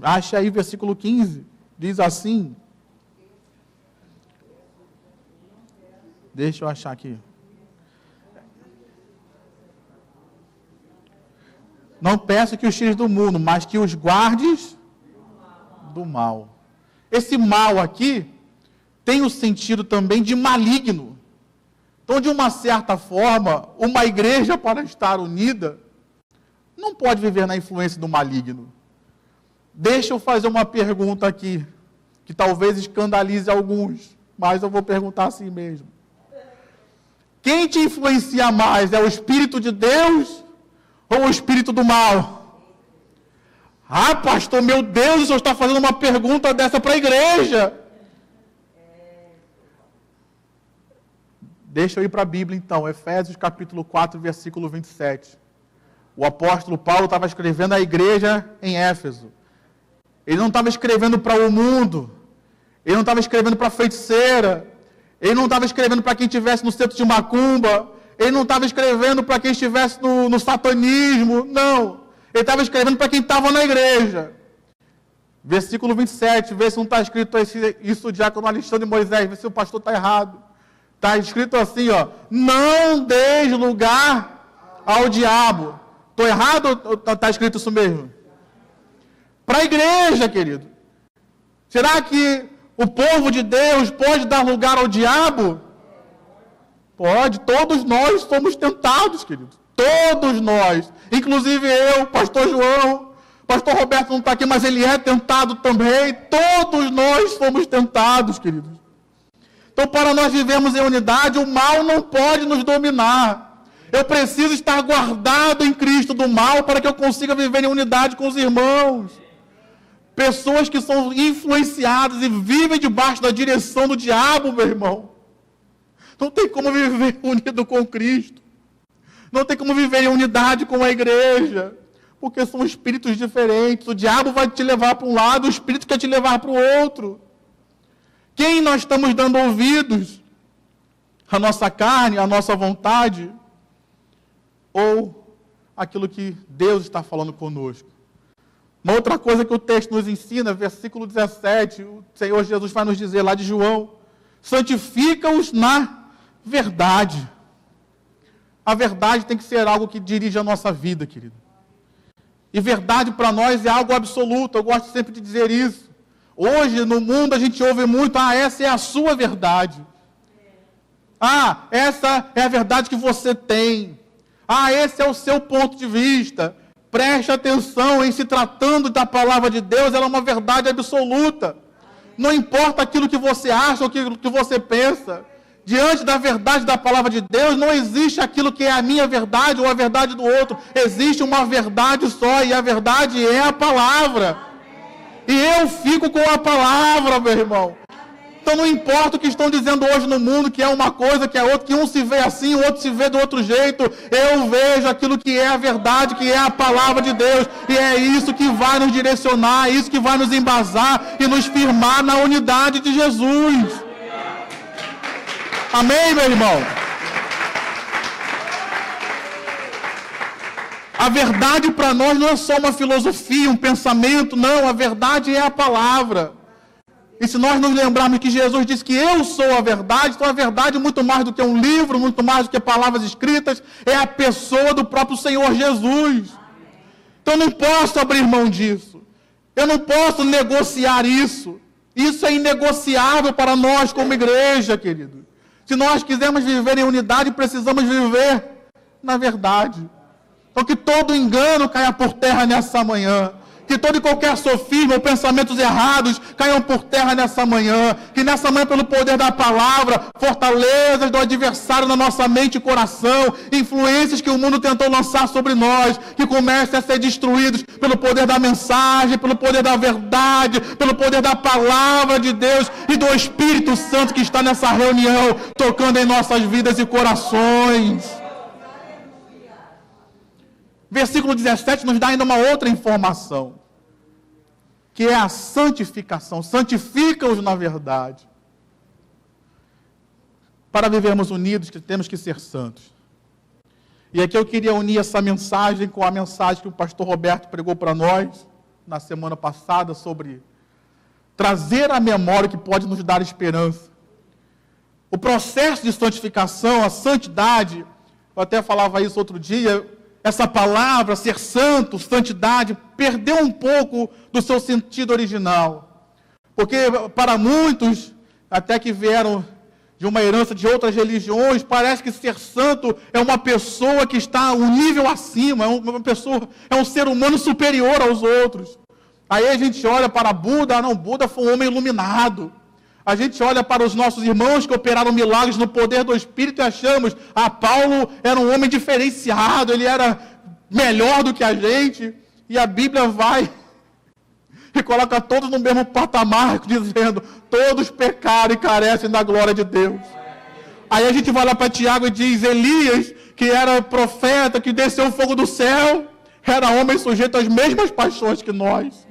Acha aí versículo 15. Diz assim. Deixa eu achar aqui. Não peço que os tires do mundo, mas que os guardes do mal. Esse mal aqui tem o sentido também de maligno. Então, de uma certa forma, uma igreja, para estar unida, não pode viver na influência do maligno. Deixa eu fazer uma pergunta aqui, que talvez escandalize alguns, mas eu vou perguntar assim mesmo. Quem te influencia mais? É o Espírito de Deus ou o Espírito do mal? Pastor, meu Deus, o senhor está fazendo uma pergunta dessa para a igreja. Deixa eu ir para a Bíblia então, Efésios capítulo 4, versículo 27. O apóstolo Paulo estava escrevendo à igreja em Éfeso. Ele não estava escrevendo para o mundo, ele não estava escrevendo para a feiticeira, ele não estava escrevendo para quem estivesse no centro de macumba, ele não estava escrevendo para quem estivesse no satanismo, não. Ele estava escrevendo para quem estava na igreja. Versículo 27, vê se não está escrito isso, o diácono Alexandre Moisés, vê se o pastor está errado. Está escrito assim, não deis lugar ao diabo. Estou errado ou está escrito isso mesmo? Para a igreja, querido. Será que o povo de Deus pode dar lugar ao diabo? Pode, todos nós somos tentados, querido. Todos nós. Inclusive eu, pastor João, pastor Roberto não está aqui, mas ele é tentado também. Todos nós somos tentados, queridos. Então, para nós vivermos em unidade, o mal não pode nos dominar. Eu preciso estar guardado em Cristo do mal para que eu consiga viver em unidade com os irmãos. Pessoas que são influenciadas e vivem debaixo da direção do diabo, meu irmão. Não tem como viver unido com Cristo. Não tem como viver em unidade com a igreja. Porque são espíritos diferentes. O diabo vai te levar para um lado, o espírito quer te levar para o outro. Quem nós estamos dando ouvidos? A nossa carne, a nossa vontade? Ou aquilo que Deus está falando conosco? Uma outra coisa que o texto nos ensina, versículo 17, o Senhor Jesus vai nos dizer lá de João, santifica-os na verdade. A verdade tem que ser algo que dirige a nossa vida, querido. E verdade para nós é algo absoluto, eu gosto sempre de dizer isso. Hoje, no mundo, a gente ouve muito, essa é a sua verdade. Essa é a verdade que você tem. Esse é o seu ponto de vista. Preste atenção, em se tratando da palavra de Deus, ela é uma verdade absoluta. Não importa aquilo que você acha ou aquilo que você pensa. Diante da verdade da palavra de Deus, não existe aquilo que é a minha verdade ou a verdade do outro. Existe uma verdade só, e a verdade é a palavra. E eu fico com a palavra, meu irmão. Então não importa o que estão dizendo hoje no mundo, que é uma coisa, que é outra, que um se vê assim, o outro se vê do outro jeito. Eu vejo aquilo que é a verdade, que é a palavra de Deus. E é isso que vai nos direcionar, é isso que vai nos embasar e nos firmar na unidade de Jesus. Amém, meu irmão? A verdade para nós não é só uma filosofia, um pensamento, não. A verdade é a palavra. E se nós nos lembrarmos que Jesus disse que eu sou a verdade, então a verdade é muito mais do que um livro, muito mais do que palavras escritas, é a pessoa do próprio Senhor Jesus. Então eu não posso abrir mão disso. Eu não posso negociar isso. Isso é inegociável para nós como igreja, querido. Se nós quisermos viver em unidade, precisamos viver na verdade. Então que todo engano caia por terra nessa manhã. Que todo e qualquer sofisma ou pensamentos errados caiam por terra nessa manhã. Que nessa manhã, pelo poder da palavra, fortalezas do adversário na nossa mente e coração, influências que o mundo tentou lançar sobre nós, que comecem a ser destruídos pelo poder da mensagem, pelo poder da verdade, pelo poder da palavra de Deus e do Espírito Santo que está nessa reunião, tocando em nossas vidas e corações. Versículo 17 nos dá ainda uma outra informação, que é a santificação. Santifica-os na verdade. Para vivermos unidos, temos que ser santos. E aqui eu queria unir essa mensagem com a mensagem que o pastor Roberto pregou para nós na semana passada sobre trazer à memória o que pode nos dar esperança. O processo de santificação, a santidade, eu até falava isso outro dia. Essa palavra, ser santo, santidade, perdeu um pouco do seu sentido original. Porque para muitos, até que vieram de uma herança de outras religiões, parece que ser santo é uma pessoa que está um nível acima, é um ser humano superior aos outros. Aí a gente olha para Buda, não, Buda foi um homem iluminado. A gente olha para os nossos irmãos que operaram milagres no poder do Espírito e achamos, Paulo era um homem diferenciado, ele era melhor do que a gente. E a Bíblia vai e coloca todos no mesmo patamar, dizendo, todos pecaram e carecem da glória de Deus. Aí a gente vai lá para Tiago e diz, Elias, que era profeta, que desceu o fogo do céu, era homem sujeito às mesmas paixões que nós.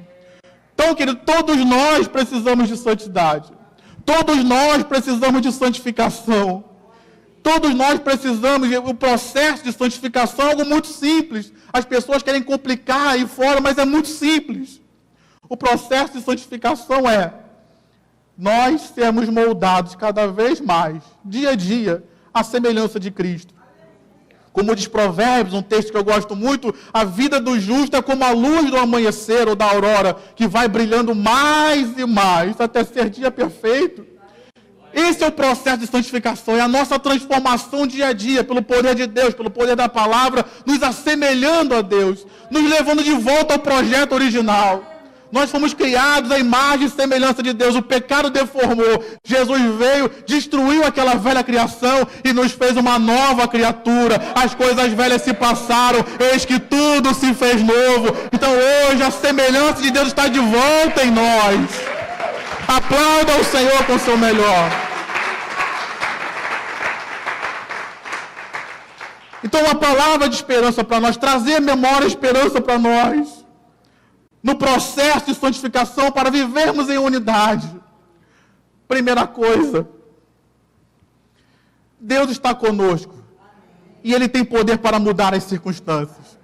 Então, querido, todos nós precisamos de santidade. Todos nós precisamos de santificação. Todos nós precisamos, o processo de santificação é algo muito simples. As pessoas querem complicar aí fora, mas é muito simples. O processo de santificação é nós sermos moldados cada vez mais, dia a dia, à semelhança de Cristo. Como diz Provérbios, um texto que eu gosto muito, a vida do justo é como a luz do amanhecer ou da aurora, que vai brilhando mais e mais, até ser dia perfeito. Esse é o processo de santificação, é a nossa transformação dia a dia, pelo poder de Deus, pelo poder da palavra, nos assemelhando a Deus, nos levando de volta ao projeto original. Nós fomos criados à imagem e semelhança de Deus. O pecado deformou. Jesus veio, destruiu aquela velha criação e nos fez uma nova criatura. As coisas velhas se passaram, eis que tudo se fez novo. Então hoje a semelhança de Deus está de volta em nós. Aplauda o Senhor com o seu melhor. Então uma palavra de esperança para nós, trazer memória e esperança para nós. No processo de santificação, para vivermos em unidade. Primeira coisa, Deus está conosco. E Ele tem poder para mudar as circunstâncias.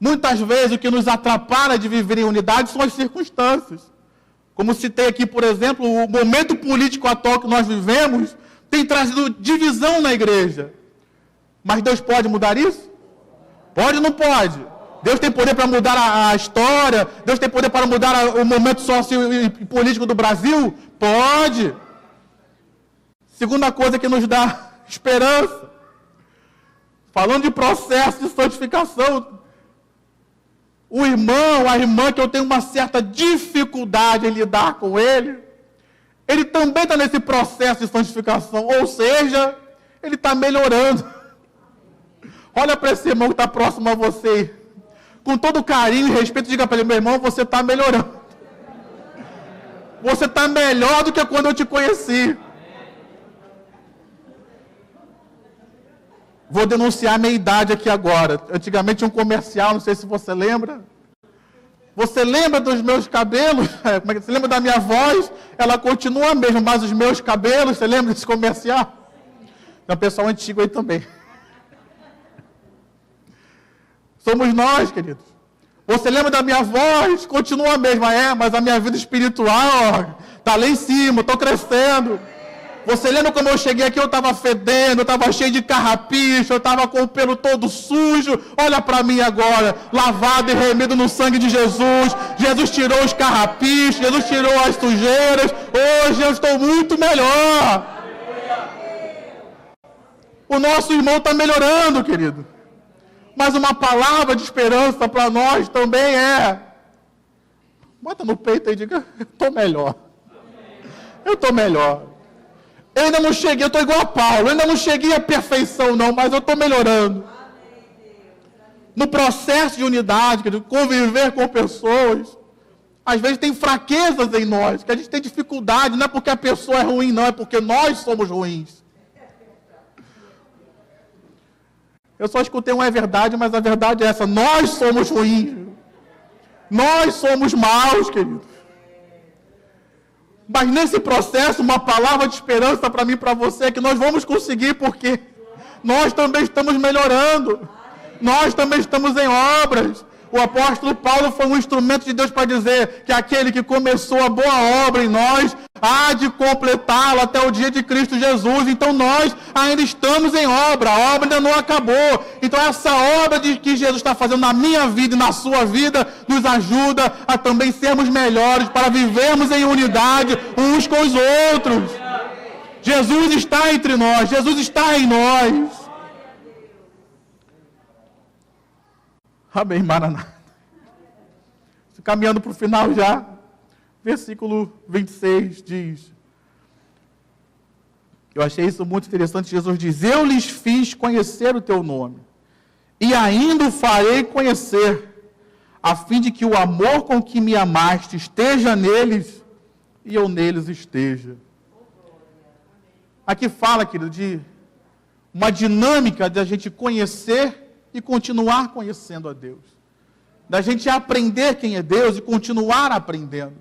Muitas vezes o que nos atrapalha de viver em unidade são as circunstâncias. Como citei aqui, por exemplo, o momento político atual que nós vivemos tem trazido divisão na igreja. Mas Deus pode mudar isso? Pode ou não pode? Deus tem poder para mudar a história? Deus tem poder para mudar o momento socio e político do Brasil? Pode. Segunda coisa que nos dá esperança. Falando de processo de santificação, o irmão, a irmã que eu tenho uma certa dificuldade em lidar com ele também está nesse processo de santificação, ou seja, ele está melhorando. Olha para esse irmão que está próximo a você, com todo carinho e respeito, diga para ele: meu irmão, você está melhorando. Você está melhor do que quando eu te conheci. Vou denunciar a minha idade aqui agora. Antigamente tinha um comercial, não sei se você lembra. Você lembra dos meus cabelos? Você lembra da minha voz? Ela continua a mesma, mas os meus cabelos, você lembra desse comercial? É um pessoal antigo aí também. Somos nós, queridos. Você lembra da minha voz? Continua a mesma, mas a minha vida espiritual está lá em cima, estou crescendo. Você lembra como eu cheguei aqui, eu estava fedendo, eu estava cheio de carrapicho, eu estava com o pelo todo sujo. Olha para mim agora, lavado e remido no sangue de Jesus. Jesus tirou os carrapichos, Jesus tirou as sujeiras. Hoje eu estou muito melhor. O nosso irmão está melhorando, querido. Mas uma palavra de esperança para nós também é: bota no peito e diga: eu estou melhor. Eu estou melhor. Eu ainda não cheguei, eu estou igual a Paulo, eu ainda não cheguei à perfeição não, mas eu estou melhorando. No processo de unidade, de conviver com pessoas, às vezes tem fraquezas em nós, que a gente tem dificuldade, não é porque a pessoa é ruim não, é porque nós somos ruins. Eu só escutei um é verdade, mas a verdade é essa: nós somos ruins. Nós somos maus, queridos. Mas nesse processo, uma palavra de esperança para mim e para você é que nós vamos conseguir, porque nós também estamos melhorando. Nós também estamos em obras. O apóstolo Paulo foi um instrumento de Deus para dizer que aquele que começou a boa obra em nós há de completá-la até o dia de Cristo Jesus. Então nós ainda estamos em obra, a obra ainda não acabou. Então essa obra que Jesus está fazendo na minha vida e na sua vida nos ajuda a também sermos melhores, para vivermos em unidade uns com os outros. Jesus está entre nós, Jesus está em nós. Amém, Maranata. Caminhando para o final já, versículo 26 diz: eu achei isso muito interessante. Jesus diz: eu lhes fiz conhecer o teu nome, e ainda o farei conhecer, a fim de que o amor com que me amaste esteja neles, e eu neles esteja. Aqui fala, querido, de uma dinâmica de a gente conhecer e continuar conhecendo a Deus. Da gente aprender quem é Deus e continuar aprendendo.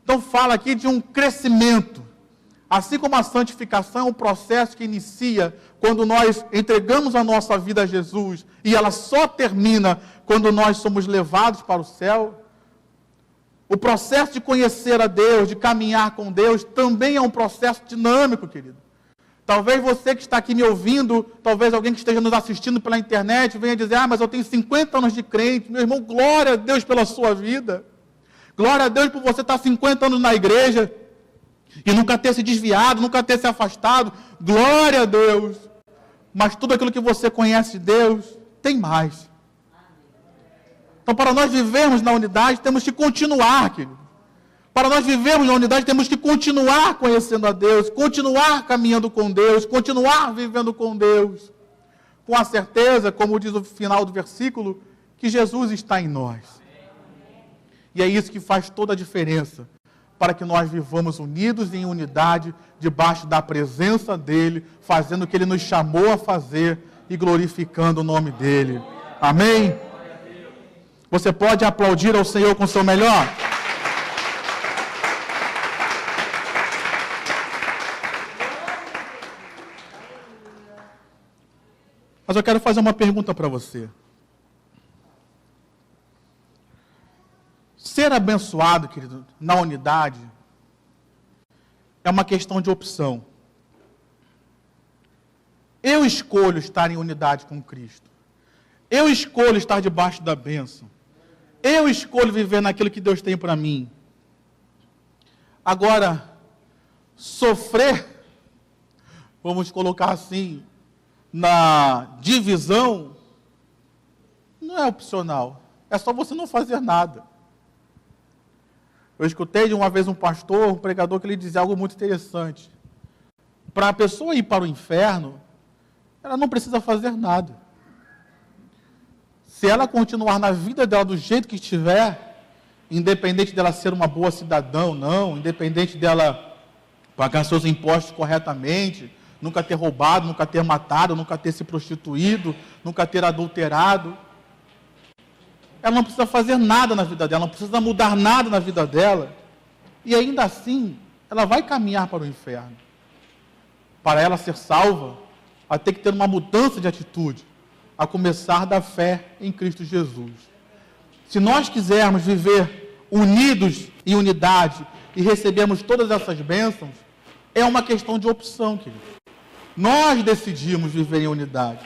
Então fala aqui de um crescimento. Assim como a santificação é um processo que inicia quando nós entregamos a nossa vida a Jesus, e ela só termina quando nós somos levados para o céu. O processo de conhecer a Deus, de caminhar com Deus, também é um processo dinâmico, querido. Talvez você que está aqui me ouvindo, talvez alguém que esteja nos assistindo pela internet, venha dizer: mas eu tenho 50 anos de crente. Meu irmão, glória a Deus pela sua vida. Glória a Deus por você estar 50 anos na igreja e nunca ter se desviado, nunca ter se afastado. Glória a Deus. Mas tudo aquilo que você conhece de Deus, tem mais. Então, para nós vivermos na unidade, temos que continuar, querido. Para nós vivermos na unidade, temos que continuar conhecendo a Deus, continuar caminhando com Deus, continuar vivendo com Deus, com a certeza, como diz o final do versículo, que Jesus está em nós. E é isso que faz toda a diferença, para que nós vivamos unidos em unidade, debaixo da presença dEle, fazendo o que Ele nos chamou a fazer e glorificando o nome dEle. Amém? Você pode aplaudir ao Senhor com o seu melhor? Mas eu quero fazer uma pergunta para você. Ser abençoado, querido, na unidade, é uma questão de opção. Eu escolho estar em unidade com Cristo. Eu escolho estar debaixo da bênção. Eu escolho viver naquilo que Deus tem para mim. Agora, sofrer, vamos colocar assim, na divisão, não é opcional. é só você não fazer nada. Eu escutei de uma vez um pastor, um pregador, que ele dizia algo muito interessante. Para a pessoa ir para o inferno, ela não precisa fazer nada. Se ela continuar na vida dela do jeito que estiver, independente dela ser uma boa cidadã ou não, independente dela pagar seus impostos corretamente, nunca ter roubado, nunca ter matado, nunca ter se prostituído, nunca ter adulterado, ela não precisa fazer nada na vida dela, não precisa mudar nada na vida dela, e ainda assim, ela vai caminhar para o inferno. Para ela ser salva, ela tem que ter uma mudança de atitude, a começar da fé em Cristo Jesus. Se nós quisermos viver unidos em unidade e recebermos todas essas bênçãos, é uma questão de opção, querido. Nós decidimos viver em unidade.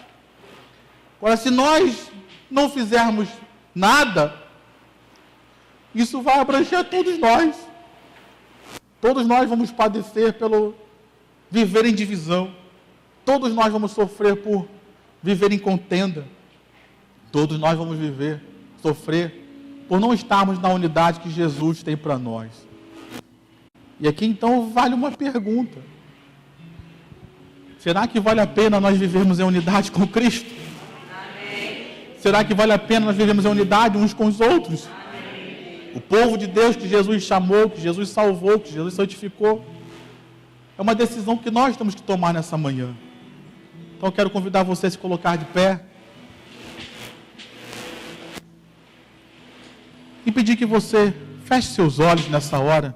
Agora, se nós não fizermos nada, isso vai abranger todos nós. Todos nós vamos padecer pelo viver em divisão. Todos nós vamos sofrer por viver em contenda. Todos nós vamos sofrer por não estarmos na unidade que Jesus tem para nós. E aqui então vale uma pergunta. Será que vale a pena nós vivermos em unidade com Cristo? Amém. Será que vale a pena nós vivermos em unidade uns com os outros? Amém. O povo de Deus que Jesus chamou, que Jesus salvou, que Jesus santificou, é uma decisão que nós temos que tomar nessa manhã. Então eu quero convidar você a se colocar de pé e pedir que você feche seus olhos nessa hora.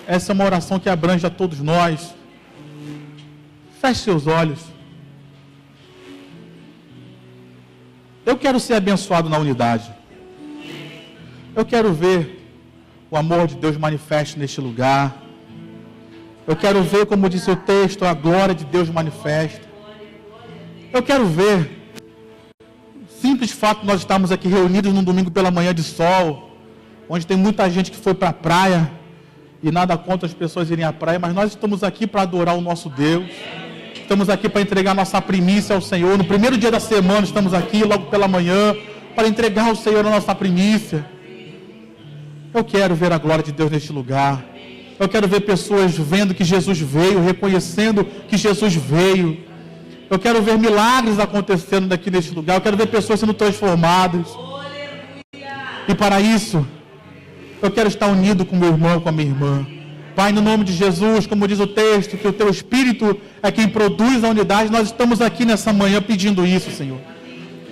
Essa é uma oração que abrange a todos nós. Feche seus olhos. Eu quero ser abençoado na unidade. Eu quero ver o amor de Deus manifesto neste lugar. Eu quero ver, como disse o texto, a glória de Deus manifesta. Eu quero ver o simples fato de nós estarmos aqui reunidos num domingo pela manhã de sol, onde tem muita gente que foi para a praia, e nada contra as pessoas irem à praia, mas nós estamos aqui para adorar o nosso Deus. Estamos aqui para entregar nossa primícia ao Senhor. No primeiro dia da semana estamos aqui, logo pela manhã, para entregar ao Senhor a nossa primícia. Eu quero ver a glória de Deus neste lugar. Eu quero ver pessoas vendo que Jesus veio, reconhecendo que Jesus veio. Eu quero ver milagres acontecendo daqui neste lugar. Eu quero ver pessoas sendo transformadas. E para isso, eu quero estar unido com meu irmão, com a minha irmã. Pai, no nome de Jesus, como diz o texto, que o Teu Espírito é quem produz a unidade, nós estamos aqui nessa manhã pedindo isso, Senhor.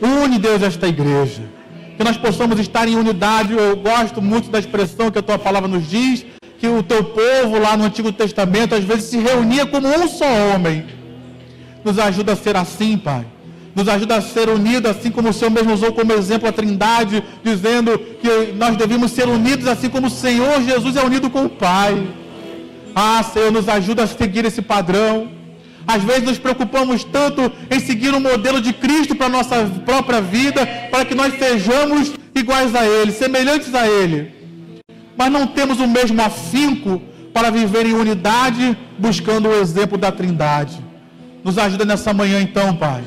Une, Deus, esta igreja. Que nós possamos estar em unidade. Eu gosto muito da expressão que a Tua palavra nos diz, que o Teu povo lá no Antigo Testamento, às vezes se reunia como um só homem. Nos ajuda a ser assim, Pai. Nos ajuda a ser unidos, assim como o Senhor mesmo usou como exemplo a Trindade, dizendo que nós devemos ser unidos assim como o Senhor Jesus é unido com o Pai. Ah, Senhor, nos ajuda a seguir esse padrão. Às vezes nos preocupamos tanto em seguir o modelo de Cristo para a nossa própria vida, para que nós sejamos iguais a Ele, semelhantes a Ele. Mas não temos o mesmo afinco para viver em unidade, buscando o exemplo da Trindade. Nos ajuda nessa manhã então, Pai,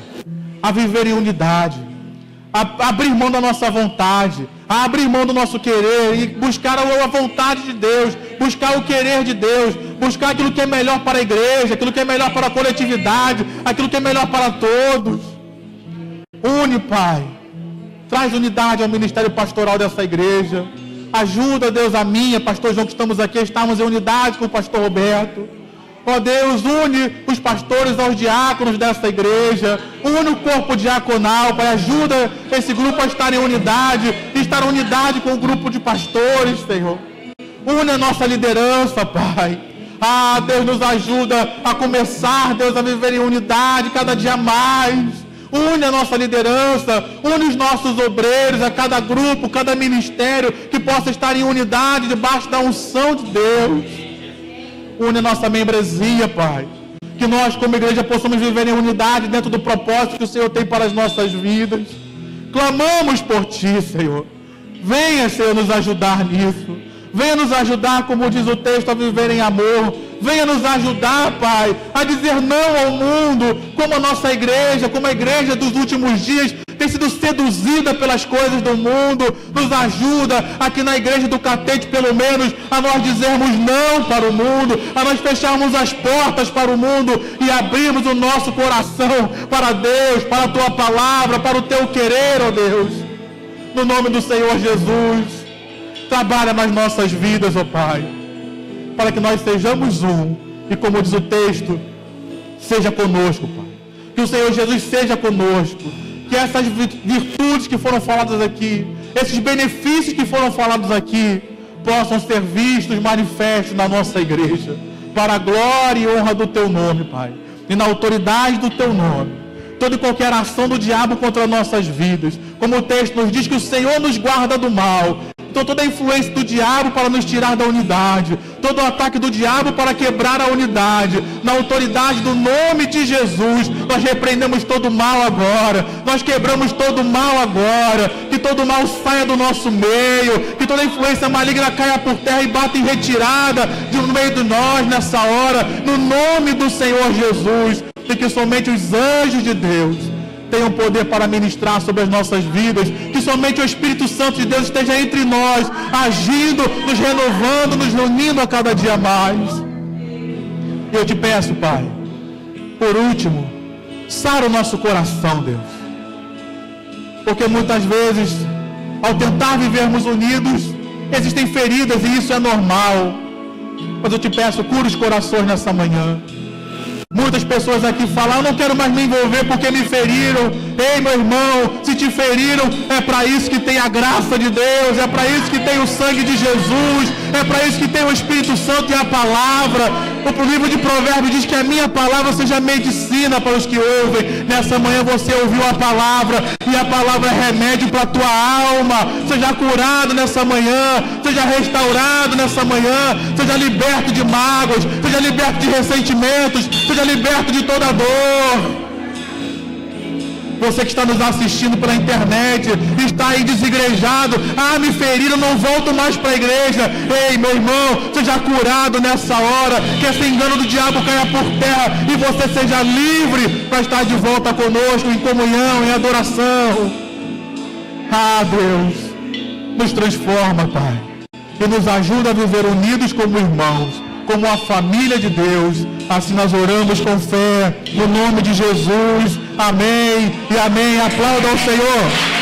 a viver em unidade, a abrir mão da nossa vontade, a abrir mão do nosso querer e buscar a vontade de Deus, buscar o querer de Deus, buscar aquilo que é melhor para a igreja, aquilo que é melhor para a coletividade, aquilo que é melhor para todos. Une, Pai, traz unidade ao ministério pastoral dessa igreja. Ajuda, Deus, a minha, pastor João, que estamos aqui, estamos em unidade com o pastor Roberto. Ó Deus, une os pastores aos diáconos dessa igreja, une o corpo diaconal, Pai, ajuda esse grupo a estar em unidade, estar em unidade com o grupo de pastores, Senhor. Une a nossa liderança, Pai. Ah, Deus, nos ajuda a começar, Deus, a viver em unidade cada dia mais. Une a nossa liderança, une os nossos obreiros, a cada grupo, cada ministério, que possa estar em unidade debaixo da unção de Deus. Une a nossa membresia, Pai. Que nós, como igreja, possamos viver em unidade dentro do propósito que o Senhor tem para as nossas vidas. Clamamos por Ti, Senhor. Venha, Senhor, nos ajudar nisso. Venha nos ajudar, como diz o texto, a viver em amor. Venha nos ajudar, Pai, a dizer não ao mundo, como a nossa igreja, como a igreja dos últimos dias, tem sido seduzida pelas coisas do mundo. Nos ajuda aqui na igreja do Catete, pelo menos, a nós dizermos não para o mundo, a nós fecharmos as portas para o mundo e abrirmos o nosso coração para Deus, para a Tua palavra, para o Teu querer, ó Deus. No nome do Senhor Jesus, trabalha nas nossas vidas, ó Pai, para que nós sejamos um, e como diz o texto, seja conosco, Pai. Que o Senhor Jesus seja conosco, que essas virtudes que foram faladas aqui, esses benefícios que foram falados aqui, possam ser vistos, manifestos na nossa igreja, para a glória e honra do Teu nome, Pai, e na autoridade do Teu nome. Toda e qualquer ação do diabo contra nossas vidas, como o texto nos diz que o Senhor nos guarda do mal. Então toda a influência do diabo para nos tirar da unidade, todo o ataque do diabo para quebrar a unidade, na autoridade do nome de Jesus, nós repreendemos todo o mal agora, nós quebramos todo o mal agora, que todo o mal saia do nosso meio, que toda a influência maligna caia por terra e bata em retirada no meio de nós nessa hora, no nome do Senhor Jesus, e que somente os anjos de Deus tenham poder para ministrar sobre as nossas vidas, que somente o Espírito Santo de Deus esteja entre nós, agindo, nos renovando, nos reunindo a cada dia mais. Eu te peço, Pai, por último, sara o nosso coração, Deus, porque muitas vezes, ao tentar vivermos unidos, existem feridas e isso é normal, mas eu te peço, cura os corações nessa manhã. Muitas pessoas aqui falam, eu não quero mais me envolver porque me feriram. Ei, meu irmão, se te feriram, é para isso que tem a graça de Deus, é para isso que tem o sangue de Jesus, é para isso que tem o Espírito Santo e a palavra. O livro de Provérbios diz que a minha palavra seja medicina para os que ouvem. Nessa manhã você ouviu a palavra, e a palavra é remédio para a tua alma. Seja curado nessa manhã, seja restaurado nessa manhã, seja liberto de mágoas, seja liberto de ressentimentos, seja liberto de toda dor. Você que está nos assistindo pela internet, está aí desigrejado, me feriram, não volto mais para a igreja. Ei, meu irmão, seja curado nessa hora, que esse engano do diabo caia por terra e você seja livre para estar de volta conosco em comunhão, em adoração. Deus, nos transforma, Pai, e nos ajuda a viver unidos como irmãos, como a família de Deus. Assim nós oramos com fé, no nome de Jesus. Amém e amém. Aplauda ao Senhor.